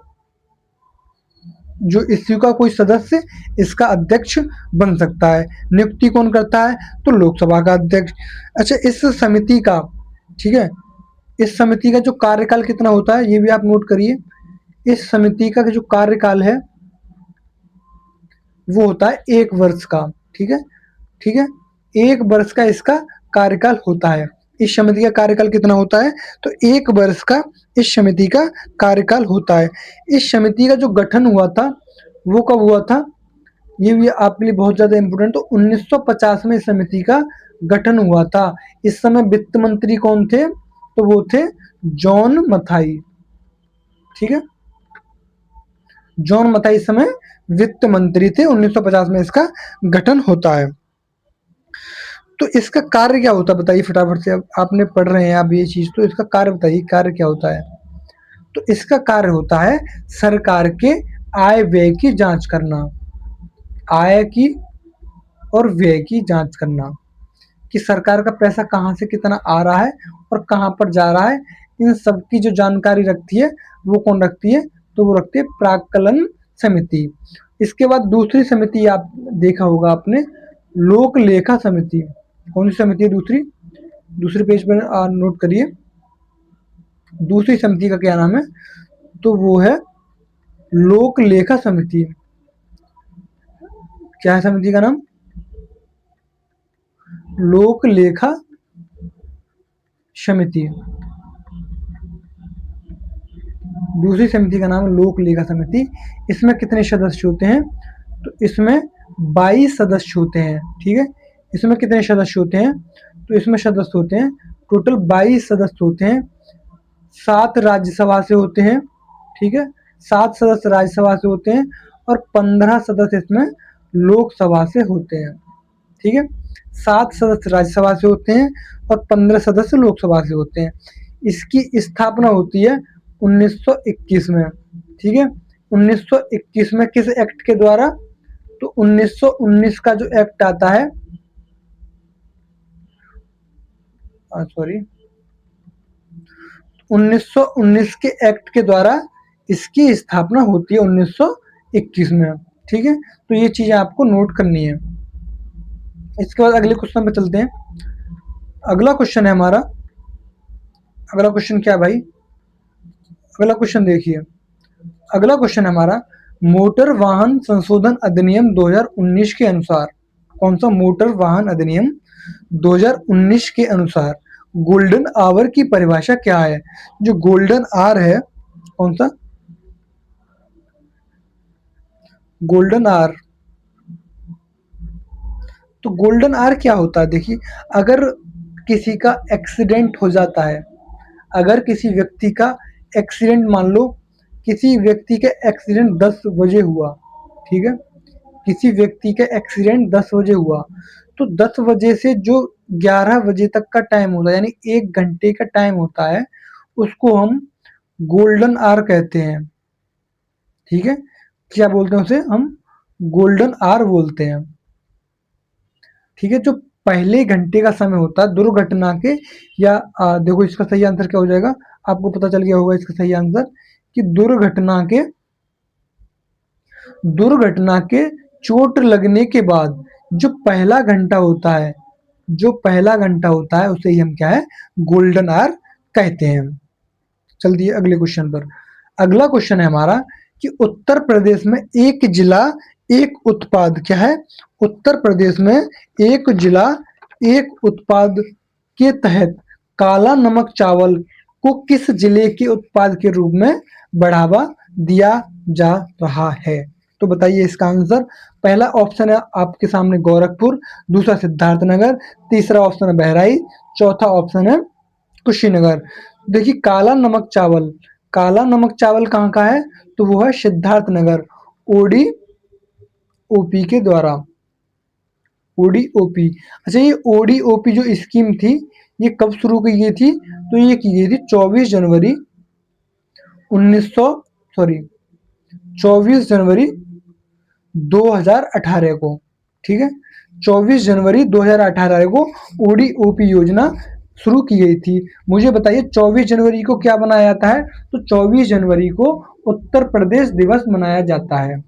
जो इसी का कोई सदस्य इसका अध्यक्ष बन सकता है। नियुक्ति कौन करता है? तो लोकसभा का अध्यक्ष। अच्छा, इस समिति का, ठीक है, इस समिति का जो कार्यकाल कितना होता है ये भी आप नोट करिए। इस समिति का जो कार्यकाल है वो होता है 1 वर्ष का, ठीक है, ठीक है। 1 वर्ष का इसका कार्यकाल होता है। इस समिति का कार्यकाल कितना होता है? तो 1 वर्ष का इस समिति का कार्यकाल होता है। इस समिति का जो गठन हुआ था वो कब हुआ था? ये भी आपके लिए बहुत ज्यादा इंपोर्टेंट। तो 1950 में इस समिति का गठन हुआ था। इस समय वित्त मंत्री कौन थे? तो वो थे जॉन मथाई, ठीक है। जॉन मथाई इस समय वित्त मंत्री थे। 1950 में इसका गठन होता है। तो इसका कार्य क्या होता है बताइए फटाफट से। अब आपने पढ़ रहे हैं आप ये चीज, तो इसका कार्य बताइए, कार्य क्या होता है? तो इसका कार्य होता है सरकार के आय व्यय की जांच करना, आय की और व्यय की जांच करना, कि सरकार का पैसा कहाँ से कितना आ रहा है और कहाँ पर जा रहा है। इन सब की जो जानकारी रखती है वो कौन रखती है? तो वो रखती है प्राक्कलन समिति। इसके बाद दूसरी समिति आप देखा होगा आपने, लोक लेखा समिति। कौन सी समिति है दूसरी? दूसरे पेज पर नोट करिए, दूसरी समिति का क्या नाम है? तो वो है लोक लेखा समिति। क्या है समिति का नाम? लोक लेखा समिति। दूसरी समिति का नाम है लोक लेखा समिति। इसमें कितने सदस्य होते हैं? तो इसमें 22 सदस्य होते हैं, ठीक है। इसमें कितने सदस्य होते हैं? तो इसमें सदस्य होते हैं टोटल 22 सदस्य होते हैं। 7 राज्यसभा से होते हैं, ठीक है, 7 सदस्य राज्यसभा से होते हैं और 15 सदस्य इसमें लोकसभा से होते हैं, ठीक है। 7 सदस्य राज्यसभा से होते हैं और 15 सदस्य लोकसभा से होते हैं। इसकी स्थापना होती है 1921 में, ठीक है। 1921 में किस एक्ट के द्वारा? तो 1919 का जो एक्ट आता है, सॉरी, 1919 के एक्ट के द्वारा इसकी स्थापना होती है 1921 में, ठीक है, तो ये चीज़ें आपको नोट करनी है। इसके बाद अगले क्वेश्चन पे चलते हैं। अगला क्वेश्चन है हमारा, अगला क्वेश्चन क्या है भाई? अगला क्वेश्चन देखिए, अगला क्वेश्चन है हमारा, मोटर वाहन संशोधन अधिनियम 2019 के अनुसार, कौन सा? मोटर वाहन अधिनियम 2019 के अनुसार गोल्डन आवर की परिभाषा क्या है? जो गोल्डन आवर है, कौन सा? Golden hour. तो गोल्डन आवर क्या होता है? देखिए, अगर किसी का एक्सीडेंट हो जाता है, अगर किसी व्यक्ति का एक्सीडेंट, मान लो किसी व्यक्ति का एक्सीडेंट 10 बजे हुआ, ठीक है? किसी व्यक्ति का एक्सीडेंट 10 बजे हुआ, तो 10 बजे से जो 11 बजे तक का टाइम होता है, यानी 1 घंटे का टाइम होता है, उसको हम गोल्डन आवर कहते हैं, ठीक है? क्या बोलते हैं उसे? हम गोल्डन आवर बोलते हैं, ठीक है? जो पहले घंटे का समय होता है दुर्घटना के, या देखो इसका सही आंसर क्या हो जाएगा, आपको पता चल गया होगा इसका सही आंसर, कि दुर्घटना के चोट लगने के बाद जो पहला घंटा होता है, जो पहला घंटा होता है उसे ही हम क्या है? गोल्डन आवर कहते हैं। चल दिए अगले क्वेश्चन पर। अगला क्वेश्चन है हमारा कि उत्तर प्रदेश में एक जिला एक उत्पाद, क्या है? उत्तर प्रदेश में एक जिला एक उत्पाद के तहत काला नमक चावल को किस जिले के उत्पाद के रूप में बढ़ावा दिया जा रहा है? तो बताइए इसका आंसर। पहला ऑप्शन है आपके सामने गोरखपुर, दूसरा सिद्धार्थनगर, तीसरा ऑप्शन है बहराइच, चौथा ऑप्शन है कुशीनगर। देखिए, काला नमक चावल कहाँ का है? तो वो है सिद्धार्थनगर, ओडी ओपी के द्वारा, ओडीओपी। अच्छा, ये ओडीओपी जो स्कीम थी, ये कब शुरू की गई थी? तो ये की गई थी 24 जनवरी 1900, सॉरी 24 जनवरी 2018 को, ठीक है? 24 जनवरी 2018 को ओडीओपी योजना शुरू की गई थी। मुझे बताइए 24 जनवरी को क्या मनाया जाता है? तो 24 जनवरी को उत्तर प्रदेश दिवस मनाया जाता है,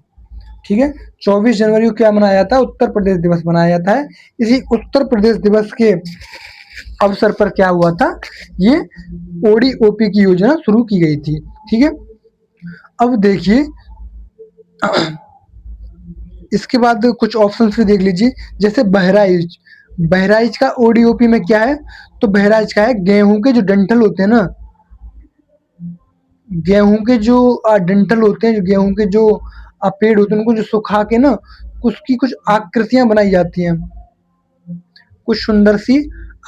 ठीक है? 24 जनवरी को क्या मनाया जाता है? उत्तर प्रदेश दिवस मनाया जाता है। इसी उत्तर प्रदेश दिवस के अवसर पर क्या हुआ था? ये ओडीओपी की योजना शुरू की गई थी, ठीक है? अब देखिए इसके बाद कुछ ऑप्शंस भी देख लीजिए, जैसे बहराइच। बहराइच का ओडीओपी में क्या है? तो बहराइच का है गेहूं के जो डंठल होते हैं ना, गेहूं के जो डंठल होते हैं, जो गेहूं के जो पेड़ होते हैं, उनको जो सुखा के ना उसकी कुछ आकृतियां बनाई जाती हैं, कुछ सुंदर सी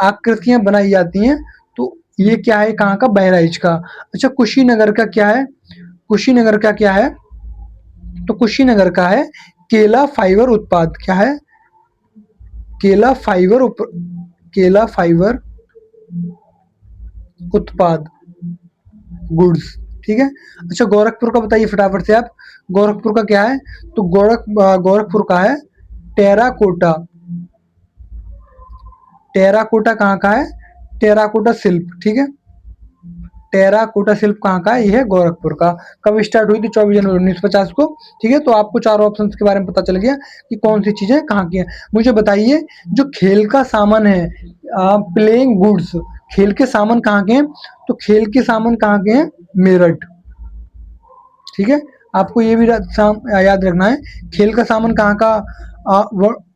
आकृतियां बनाई जाती हैं। तो ये क्या है? कहाँ का? बहराइच का। अच्छा, कुशीनगर का क्या है? कुशीनगर का क्या है? तो कुशीनगर का है केला फाइबर उत्पाद, क्या है? केला फाइबर केला फाइबर उत्पाद, गुड्स, ठीक है? अच्छा, गोरखपुर का बताइए फटाफट से आप। गोरखपुर का क्या है? तो गोरखपुर का है टेराकोटा। टेराकोटा कहाँ का है? टेराकोटा शिल्प, ठीक है? टेराकोटा शिल्प कहाँ का है? ये है गोरखपुर का। कब स्टार्ट हुई थी? 24 जनवरी 1950 को, ठीक है? तो आपको चारों ऑप्शंस के बारे में पता चल गया कि कौन सी चीजें कहाँ की हैं। मुझे बताइए, जो खेल का सामान है, प्लेइंग गुड्स, खेल के सामान कहाँ के हैं? तो खेल के सामान कहाँ के हैं? मेरठ, ठीक है? आपको ये भी याद रखना है, खेल का सामान कहाँ का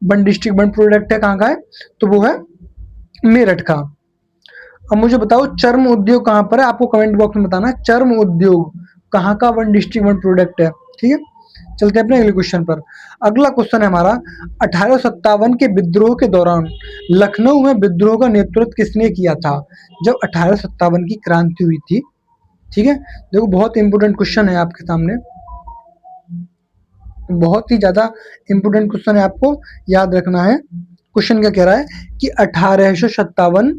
वन डिस्ट्रिक्ट वन प्रोडक्ट है, कहाँ का है? तो वो है मेरठ का। अब मुझे बताओ चर्म उद्योग कहाँ पर है? आपको कमेंट बॉक्स में बताना है चर्म उद्योग कहाँ का वन डिस्ट्रिक्ट वन प्रोडक्ट है, ठीक है? चलते हैं अपने अगले क्वेश्चन पर। अगला क्वेश्चन है हमारा, 1857 के विद्रोह के दौरान लखनऊ में विद्रोह का नेतृत्व किसने किया था? जब 1857 की क्रांति हुई थी, ठीक है? देखो, बहुत इंपोर्टेंट क्वेश्चन है आपके सामने, बहुत ही ज्यादा इंपोर्टेंट क्वेश्चन है, आपको याद रखना है। क्वेश्चन क्या कह रहा है कि 1857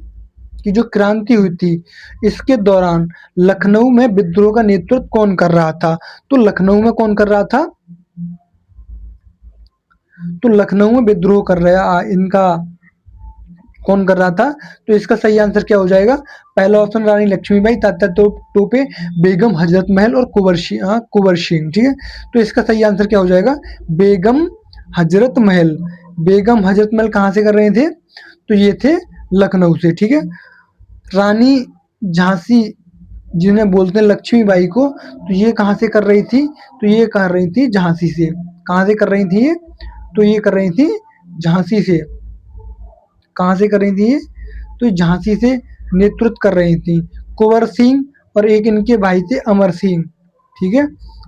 की जो क्रांति हुई थी, इसके दौरान लखनऊ में विद्रोह का नेतृत्व कौन कर रहा था? तो लखनऊ में कौन कर रहा था? तो लखनऊ में विद्रोह कर रहा इनका कौन कर रहा था? तो इसका सही आंसर क्या हो जाएगा? पहला ऑप्शन रानी लक्ष्मीबाई, तात्या टोपे, बेगम हजरत महल और कुंवर सिंह। ठीक है, तो इसका सही आंसर क्या हो जाएगा? बेगम हजरत महल। बेगम हजरत महल कहाँ से कर रहे थे? तो ये थे लखनऊ से। ठीक है, रानी झांसी जिन्हें बोलते हैं लक्ष्मीबाई को, तो ये कहाँ से कर रही थी? तो ये कर रही थी झांसी से। कहाँ से कर रही थी ये? तो ये कर रही थी झांसी से। कहाँ से कर रही थी ये? तो झांसी से नेतृत्व कर रही थी। कुंवर सिंह और एक इनके भाई थे अमर सिंह। ठीक है,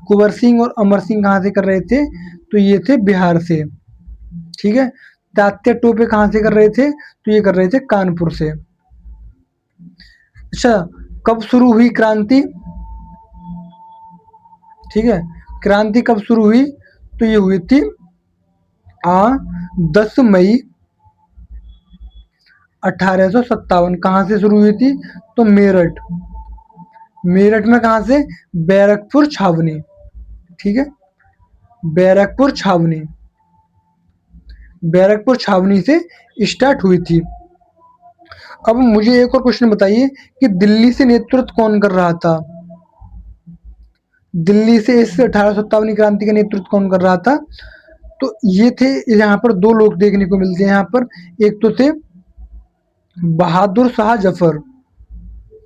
कुंवर सिंह और अमर सिंह कहाँ से कर रहे थे? तो ये थे बिहार से। ठीक है, तात्या टोपे कहाँ से कर रहे थे? तो ये कर रहे थे कानपुर से। अच्छा, कब शुरू हुई क्रांति? ठीक है, क्रांति कब शुरू हुई? तो ये हुई थी 10 मई 1857। कहाँ से शुरू हुई थी? तो मेरठ। मेरठ में कहाँ से? बैरकपुर छावनी। ठीक है, बैरकपुर छावनी। बैरकपुर छावनी से स्टार्ट हुई थी। अब मुझे एक और क्वेश्चन बताइए कि दिल्ली से नेतृत्व कौन कर रहा था? दिल्ली से इस 1857 क्रांति का नेतृत्व कौन कर रहा था? तो ये थे, यहाँ पर दो लोग देखने को मिलते हैं यहाँ पर। एक तो थे बहादुर शाह जफर।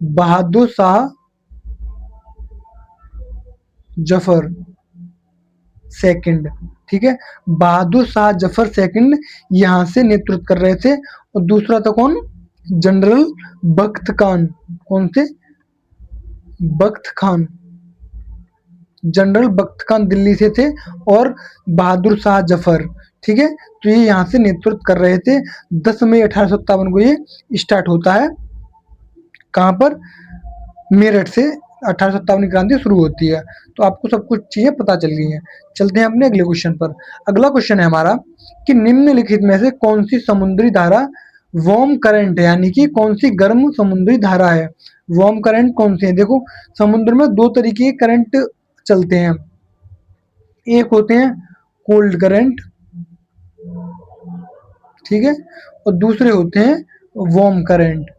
बहादुर शाह जफर सेकंड। ठीक है, बहादुर शाह जफर सेकंड यहाँ से नेतृत्व कर रहे थे। और दूसरा था कौन? जनरल बख्त खान। कौन से? बख्त खान। जनरल बख्त खान दिल्ली से थे और बहादुर शाह जफर। ठीक है, तो ये यहाँ से नेतृत्व कर रहे थे। 10 मई 1857 को ये स्टार्ट होता है। कहाँ पर? मेरठ से 1857 की क्रांति शुरू होती है। तो आपको सब कुछ चीजें पता चल गई हैं। चलते हैं अपने अगले क्वेश्चन पर। अगला क्वेश्चन है हमारा कि निम्नलिखित में से कौन सी समुद्री धारा वार्म करंट है, यानी कि कौन सी गर्म समुद्री धारा है? वार्म करंट कौन सी है? देखो, समुद्र में दो तरीके के करंट चलते हैं। एक होते हैं कोल्ड करंट, ठीक है, और दूसरे होते हैं वार्म करंट।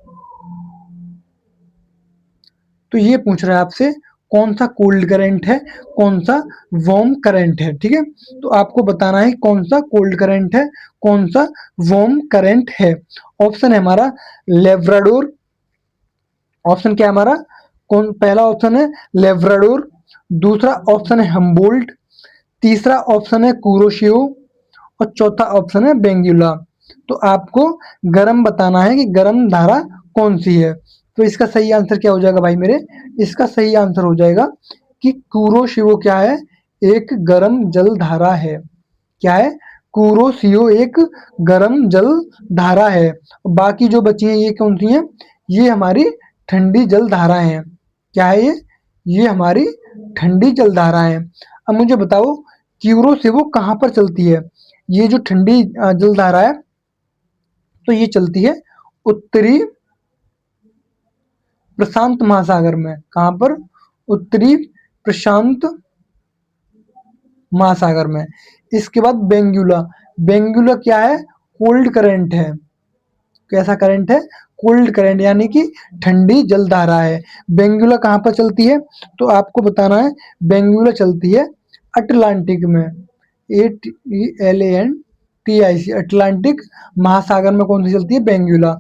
तो ये पूछ रहा है आपसे कौन सा कोल्ड करंट है, कौन सा वार्म करंट है। ठीक है, तो आपको बताना है कौन सा कोल्ड करंट है, कौन सा वार्म करंट है। ऑप्शन है हमारा लेब्राडोर। ऑप्शन क्या है हमारा? कौन? पहला ऑप्शन है लेब्राडोर, दूसरा ऑप्शन है हम्बोल्ट, तीसरा ऑप्शन है कुरोशियो और चौथा ऑप्शन है बेंगुला। तो आपको गरम बताना है कि गरम धारा कौन सी है। तो इसका सही आंसर क्या हो जाएगा भाई मेरे? इसका सही आंसर हो जाएगा कि कुरोशियो क्या है? एक गरम जल धारा है। क्या है? कुरोशियो एक गरम जल धारा है। बाकी जो बची हैं ये कौन सी हैं? ये हमारी ठंडी जल धाराएं हैं। क्या है ये? ये हमारी ठंडी जल धाराएं हैं। अब मुझे बताओ क्यूरोसिवो कहाँ पर चलती है? ये जो ठंडी जल धारा है, तो ये चलती है उत्तरी प्रशांत महासागर में। कहाँ पर? उत्तरी प्रशांत महासागर में। इसके बाद बेंगुला। बेंगुला क्या है? कोल्ड करंट है। कैसा करंट है? कोल्ड करंट, यानी कि ठंडी जलधारा है। बेंगुला कहाँ पर चलती है? तो आपको बताना है बेंगुला चलती है अटलांटिक में। ATLANTIC, अटलांटिक महासागर में कौन सी चलती है? बेंगुला।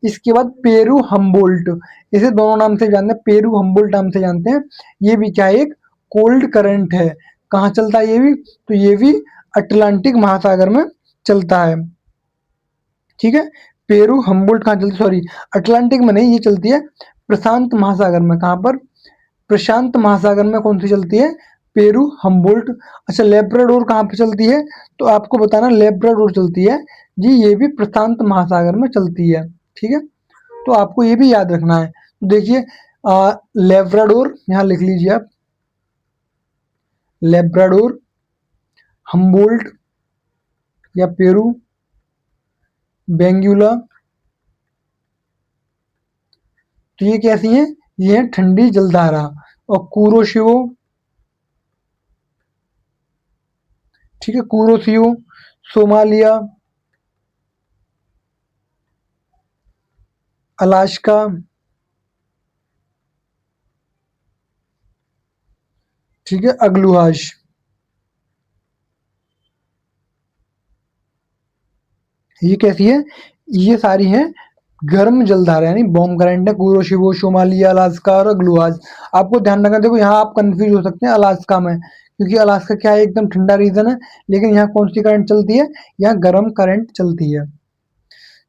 इसके बाद पेरू हम्बोल्ट, इसे दोनों नाम से जानते हैं, पेरू हम्बोल्ट नाम से जानते हैं। ये भी क्या है? एक कोल्ड करंट है। कहाँ चलता है ये भी? तो ये भी अटलांटिक महासागर में चलता है। ठीक है, पेरू हम्बोल्ट कहाँ चलती है? सॉरी, अटलांटिक में नहीं, ये चलती है प्रशांत महासागर में। कहाँ पर? प्रशांत महासागर में कौन सी चलती है? Peru Humboldt. अच्छा, लेब्राडोर कहाँ पे चलती है? तो आपको बताना लेब्राडोर चलती है जी, ये भी प्रशांत महासागर में चलती है। ठीक है, तो आपको ये भी याद रखना है। तो देखिए, लेब्राडोर यहाँ लिख लीजिए आप, लेब्राडोर, हम्बोल्ट या पेरू, बेंगुला, तो ये कैसी हैं? ये है ठंडी जलधारा। और कुरोशिवो, ठीक है, कुरोशियो, सोमालिया, अलास्का, ठीक है, अग्लुहाज। ये कैसी है? ये सारी हैं गर्म जलधारा यानी बॉम्ब-ग्रेनेड, कुरोशिबो, सोमालिया, अलास्का और अग्लुहाज। आपको ध्यान रखना, देखो यहाँ आप कंफ्यूज हो सकते हैं अलास्का में, क्योंकि अलास्का क्या है, एकदम ठंडा रीजन है, लेकिन यहाँ कौन सी करंट चलती है? यहाँ गर्म करंट चलती है।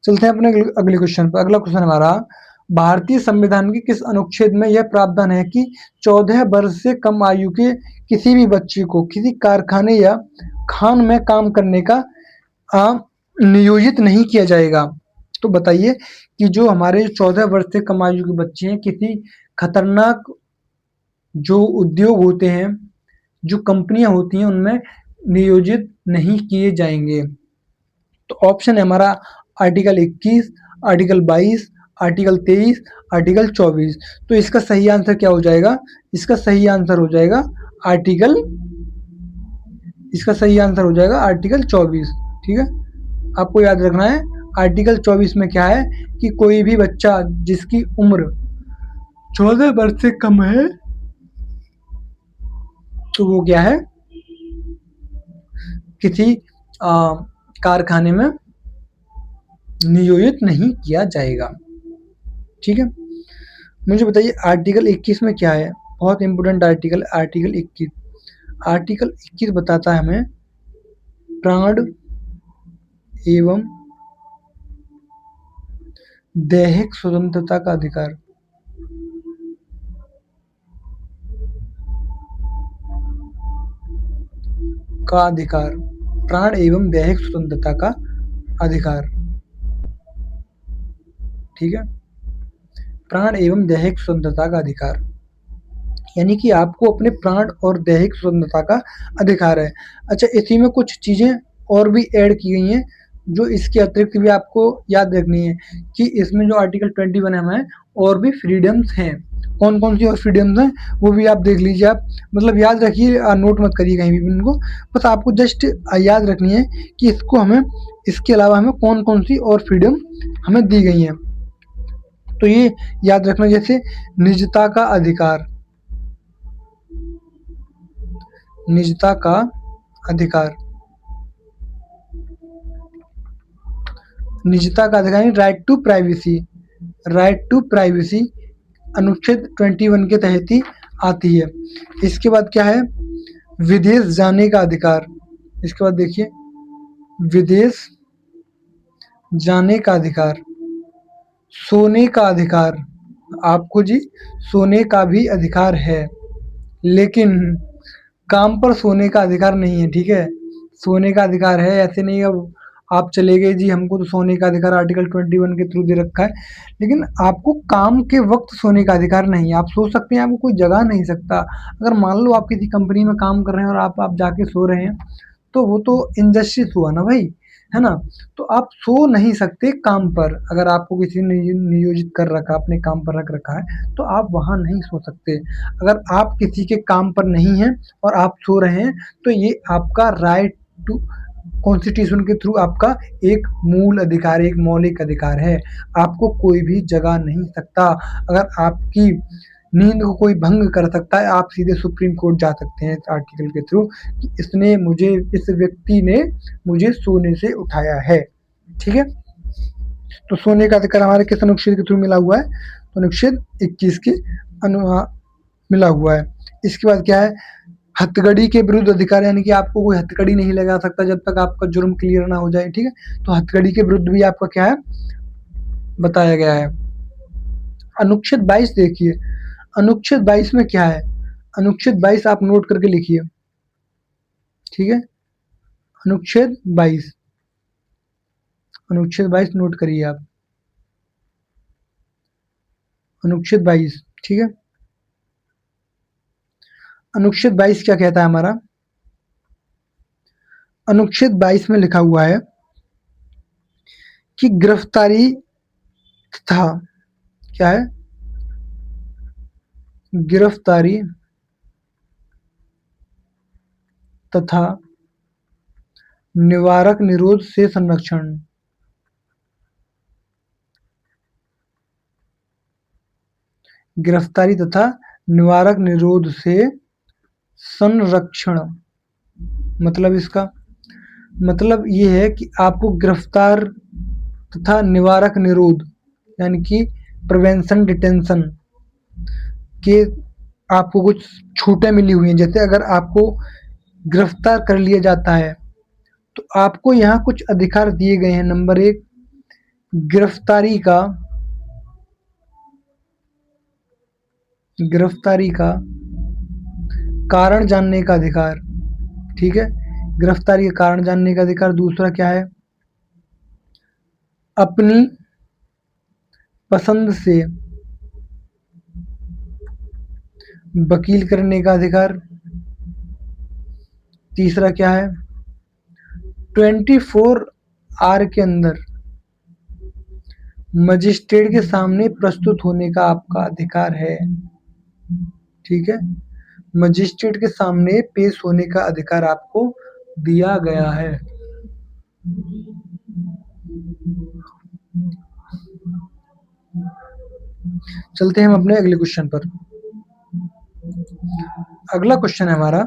चलते हैं अपने अगले क्वेश्चन पर। अगला क्वेश्चन हमारा, भारतीय संविधान के किस अनुच्छेद में यह प्रावधान है कि 14 वर्ष से कम आयु के किसी भी बच्चे को किसी कारखाने या खान में काम करने का नियोजित नहीं किया जाएगा? तो बताइए कि जो हमारे 14 वर्ष से कम आयु के बच्चे हैं, किसी खतरनाक जो उद्योग होते हैं, जो कंपनियां होती हैं, उनमें नियोजित नहीं किए जाएंगे। तो ऑप्शन है हमारा आर्टिकल 21, आर्टिकल 22, आर्टिकल 23, आर्टिकल 24। तो इसका सही आंसर क्या हो जाएगा? इसका सही आंसर हो जाएगा आर्टिकल इसका सही आंसर हो जाएगा आर्टिकल 24। ठीक है, आपको याद रखना है आर्टिकल 24 में क्या है कि कोई भी बच्चा जिसकी उम्र 14 वर्ष से कम है, तो वो क्या है, किसी कारखाने में नियोजित नहीं किया जाएगा। ठीक है, मुझे बताइए आर्टिकल 21 में क्या है? बहुत इंपॉर्टेंट आर्टिकल, आर्टिकल 21। आर्टिकल 21 बताता है हमें प्राण एवं दैहिक स्वतंत्रता का अधिकार। प्राण एवं दैहिक स्वतंत्रता का अधिकार। ठीक है, प्राण एवं दैहिक स्वतंत्रता का अधिकार, यानी कि आपको अपने प्राण और दैहिक स्वतंत्रता का अधिकार है। अच्छा, इसी में कुछ चीज़ें और भी ऐड की गई हैं, जो इसके अतिरिक्त भी आपको याद रखनी है कि इसमें जो आर्टिकल 21 है हमें और भी फ्रीडम्स हैं। कौन-कौन सी और फ्रीडम्स हैं, वो भी आप देख लीजिए आप। मतलब याद रखिए, नोट मत करिए कहीं भी इनको, बस आपको जस्ट याद रखनी है कि इसको हमें, इसके अलावा हमें कौन-कौन सी और फ्रीडम हमें दी गई हैं। तो ये याद रखना, जैसे निजता का अधिकार, निजता का अधिकार, निजता का अधिकार यानी right to privacy, right to privacy अनुच्छेद 21 के तहत ही आती है। इसके बाद क्या है? विदेश जाने का अधिकार। इसके बाद देखिए, विदेश जाने का अधिकार, सोने का अधिकार, आपको जी सोने का भी अधिकार है, लेकिन काम पर सोने का अधिकार नहीं है। ठीक है, सोने का अधिकार है, ऐसे नहीं अब आप चले गए जी हमको तो सोने का अधिकार आर्टिकल 21 के थ्रू दे रखा है, लेकिन आपको काम के वक्त सोने का अधिकार नहीं है। आप सो सकते हैं, आपको कोई जगा नहीं सकता। अगर मान लो आप किसी कंपनी में काम कर रहे हैं और आप जाके सो रहे हैं, तो वो तो इनजस्टिस हुआ ना भाई, है ना? तो आप सो नहीं सकते काम पर, अगर आपको किसी ने नियोजित कर रखा, अपने काम पर रख रखा है, तो आप वहाँ नहीं सो सकते। अगर आप किसी के काम पर नहीं हैं और आप सो रहे हैं, तो ये आपका राइट टू कॉन्स्टिट्यूशन के थ्रू आपका एक मूल अधिकार, एक मौलिक अधिकार है। आपको कोई भी जगा नहीं सकता। अगर आपकी नींद को कोई भंग कर सकता है, आप सीधे सुप्रीम कोर्ट जा सकते हैं इस आर्टिकल के थ्रू कि इसने मुझे, इस व्यक्ति ने मुझे सोने से उठाया है। ठीक है, तो सोने का अधिकार हमारे किस अनुच्छेद के थ्रू मिला हुआ है? तो अनुच्छेद 21 के मिला हुआ है। इसके बाद क्या है? हथकड़ी के विरुद्ध अधिकार, यानी कि आपको कोई हथकड़ी नहीं लगा सकता जब तक आपका जुर्म क्लियर ना हो जाए। ठीक है, तो हथकड़ी के विरुद्ध भी आपका क्या है, बताया गया है। अनुच्छेद 22 देखिए, अनुच्छेद 22 में क्या है? अनुच्छेद 22 आप नोट करके लिखिए। ठीक है, अनुच्छेद 22, अनुच्छेद 22 नोट करिए आप, अनुच्छेद 22। ठीक है, अनुच्छेद 22 क्या कहता है हमारा? अनुच्छेद 22 में लिखा हुआ है कि गिरफ्तारी था, क्या है? गिरफ्तारी तथा निवारक निरोध से संरक्षण, गिरफ्तारी तथा निवारक निरोध से संरक्षण। मतलब इसका मतलब ये है कि आपको गिरफ्तार तथा निवारक निरोध यानी कि प्रिवेंशन डिटेंशन के आपको कुछ छूटें मिली हुई हैं। जैसे अगर आपको गिरफ्तार कर लिया जाता है तो आपको यहाँ कुछ अधिकार दिए गए हैं। नंबर 1, गिरफ्तारी का कारण जानने का अधिकार। ठीक है, गिरफ्तारी का कारण जानने का अधिकार। दूसरा क्या है, अपनी पसंद से वकील करने का अधिकार। तीसरा क्या है, 24 आवर के अंदर मजिस्ट्रेट के सामने प्रस्तुत होने का आपका अधिकार है। ठीक है, मजिस्ट्रेट के सामने पेश होने का अधिकार आपको दिया गया है। चलते हैं हम अपने अगले क्वेश्चन पर। अगला क्वेश्चन है हमारा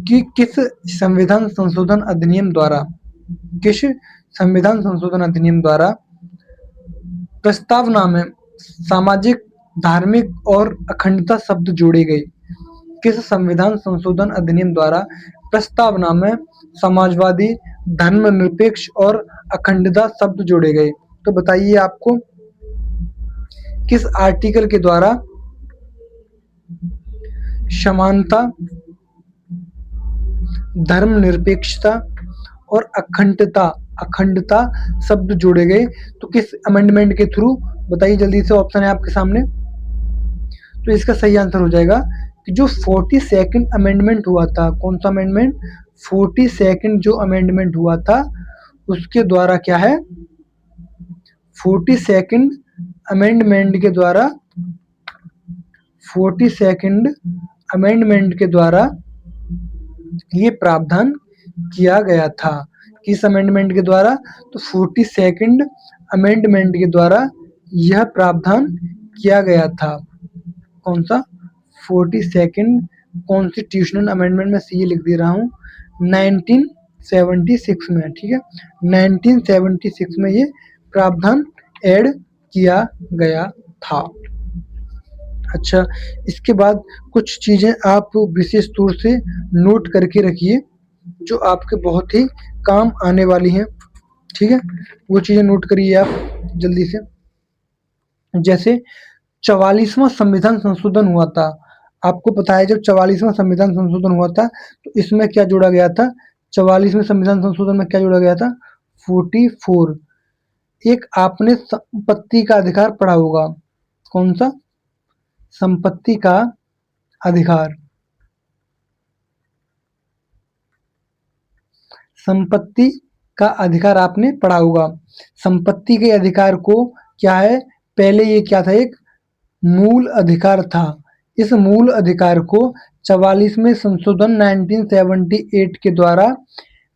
कि किस संविधान संशोधन अधिनियम द्वारा प्रस्तावना में सामाजिक, धार्मिक और अखंडता शब्द जोड़े गए। किस संविधान संशोधन अधिनियम द्वारा प्रस्तावना में समाजवादी, धर्मनिरपेक्ष और अखंडता शब्द जोड़े गए? तो बताइए आपको किस आर्टिकल के द्वारा समानता, धर्मनिरपेक्षता और अखंडता शब्द जोड़े गए? तो किस अमेंडमेंट के थ्रू? बताइए जल्दी से, ऑप्शन है आपके सामने। तो इसका सही आंसर हो जाएगा कि जो 42nd अमेंडमेंट हुआ था। कौन सा अमेंडमेंट? 42nd जो अमेंडमेंट हुआ था उसके द्वारा क्या है, 42nd अमेंडमेंट के द्वारा 42nd अमेंडमेंट के द्वारा ये प्रावधान किया गया था। किस अमेंडमेंट के द्वारा? तो 42nd अमेंडमेंट के द्वारा यह प्रावधान किया गया था। कौन सा? 42nd कॉन्स्टिट्यूशनल अमेंडमेंट में सी लिख दे रहा हूँ 1976 में। ठीक है, 1976 में ये प्रावधान ऐड किया गया था। अच्छा, इसके बाद कुछ चीज़ें आप विशेष तौर से नोट करके रखिए जो आपके बहुत ही काम आने वाली हैं। ठीक है, वो चीज़ें नोट करिए आप जल्दी से। जैसे 44वां संविधान संशोधन हुआ था। आपको पता है जब 44वां संविधान संशोधन हुआ था तो इसमें क्या जोड़ा गया था? 44वें संविधान संशोधन में क्या जोड़ा गया था? 44। एक आपने संपत्ति का अधिकार पढ़ा होगा। कौन सा? संपत्ति का अधिकार। संपत्ति का अधिकार आपने पढ़ा होगा। संपत्ति के अधिकार को क्या है, पहले ये क्या था, एक मूल अधिकार था। इस मूल अधिकार को 44वें संशोधन 1978 के द्वारा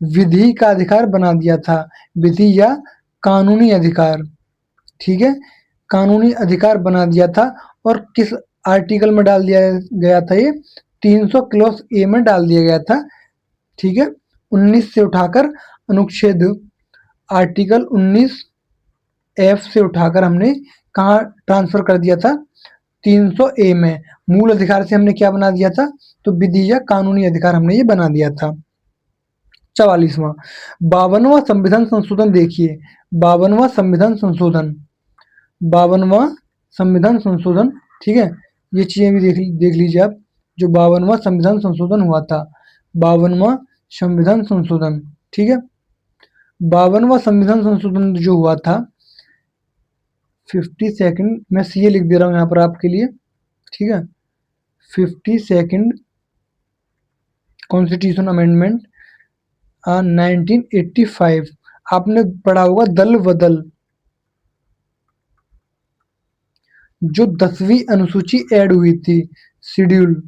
विधि का अधिकार बना दिया था। विधि या कानूनी अधिकार। ठीक है, कानूनी अधिकार बना दिया था। और किस आर्टिकल में डाल दिया गया था? ये 300 क्लॉज ए में डाल दिया गया था। ठीक है, 19 से उठाकर अनुच्छेद आर्टिकल 19 एफ से उठाकर हमने कहाँ ट्रांसफर कर दिया था? 300 ए में। मूल अधिकार से हमने क्या बना दिया था? तो विधि या कानूनी अधिकार हमने ये बना दिया था। 44वां 52वां संविधान संशोधन देखिए। 52वां संविधान संशोधन 52वां संविधान संशोधन। ठीक है, ये चीज़ें भी देख लीजिए आप। जो 52वां संविधान संशोधन हुआ था, 52वां संविधान संशोधन। ठीक है, 52वां संविधान संशोधन जो हुआ था 52nd, मैं सी लिख दे रहा हूँ यहाँ पर आपके लिए। ठीक है, 52nd कॉन्स्टिट्यूशन अमेंडमेंट 1985। आपने पढ़ा होगा दल बदल। जो 10वीं अनुसूची ऐड हुई थी, शेड्यूल,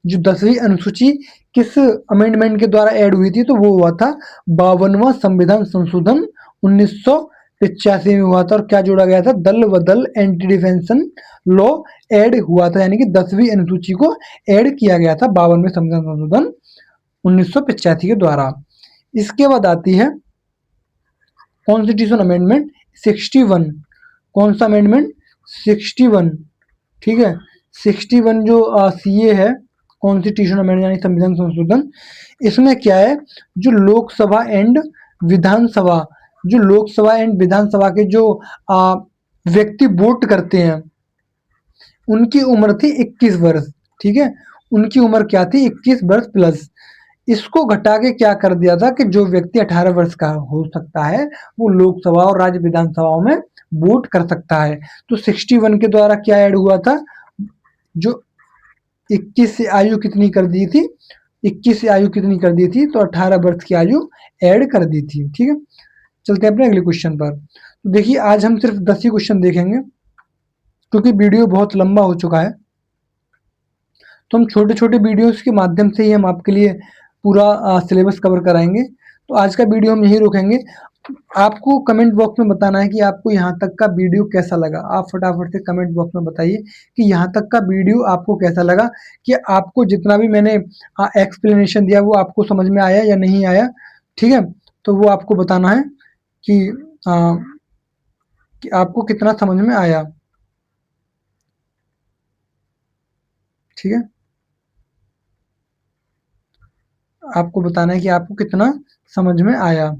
जो 10वीं अनुसूची किस अमेंडमेंट के द्वारा ऐड हुई थी? तो वो हुआ था 52वां संविधान संशोधन 1985 85 में हुआ था और क्या जोड़ा गया था? दल बदल एंटी डिफेंशन लॉ ऐड हुआ था, यानी कि 10वीं अनुसूची को ऐड किया गया था 52वें संविधान संशोधन 1985 के द्वारा। इसके बाद आती है कॉन्स्टिट्यूशन अमेंडमेंट 61। कौन सा अमेंडमेंट? 61। ठीक है, 61 जो सीए है, कॉन्स्टिट्यूशन अमेंडमेंट यानी संविधान संशोधन, इसमें क्या है, जो लोकसभा एंड विधानसभा, जो लोकसभा एंड विधानसभा के जो व्यक्ति वोट करते हैं उनकी उम्र थी 21 वर्ष। ठीक है, उनकी उम्र क्या थी? 21 वर्ष प्लस। इसको घटा के क्या कर दिया था कि जो व्यक्ति 18 वर्ष का हो सकता है वो लोकसभा और राज्य विधानसभाओं में वोट कर सकता है। तो 61 के द्वारा क्या ऐड हुआ था? जो 21 से आयु कितनी कर दी थी? 21 से आयु कितनी कर दी थी? तो 18 वर्ष की आयु ऐड कर दी थी। ठीक है, चलते हैं अपने अगले क्वेश्चन पर। तो देखिए आज हम सिर्फ 10 ही क्वेश्चन देखेंगे क्योंकि वीडियो बहुत लंबा हो चुका है, तो हम छोटे-छोटे वीडियोस के माध्यम से ही हम आपके लिए पूरा सिलेबस कवर कराएँगे। तो आज का वीडियो हम यहीं रोकेंगे। आपको कमेंट बॉक्स में बताना है कि आपको यहाँ तक का वीडियो कैसा लगा। आप फटाफट से कमेंट बॉक्स में बताइए कि यहाँ तक का वीडियो आपको कैसा लगा, कि आपको जितना भी मैंने एक्सप्लेनेशन दिया वो आपको समझ में आया या नहीं आया। ठीक है, तो वो आपको बताना है कि आपको कितना समझ में आया। ठीक है, आपको बताना है कि आपको कितना समझ में आया,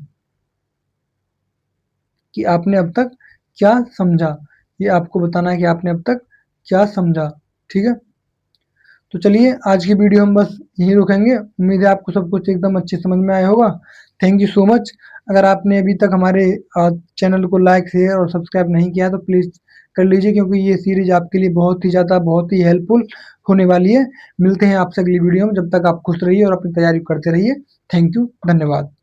कि आपने अब तक क्या समझा। ये आपको बताना है कि आपने अब तक क्या समझा। ठीक है, तो चलिए आज की वीडियो हम बस यहीं रोकेंगे। उम्मीद है आपको सब कुछ एकदम अच्छे समझ में आया होगा। Thank you so much. अगर आपने अभी तक हमारे चैनल को लाइक, शेयर और सब्सक्राइब नहीं किया तो प्लीज़ कर लीजिए, क्योंकि ये सीरीज़ आपके लिए बहुत ही ज़्यादा, बहुत ही हेल्पफुल होने वाली है। मिलते हैं आपसे अगली वीडियो में, जब तक आप खुश रहिए और अपनी तैयारी करते रहिए। थैंक यू, धन्यवाद।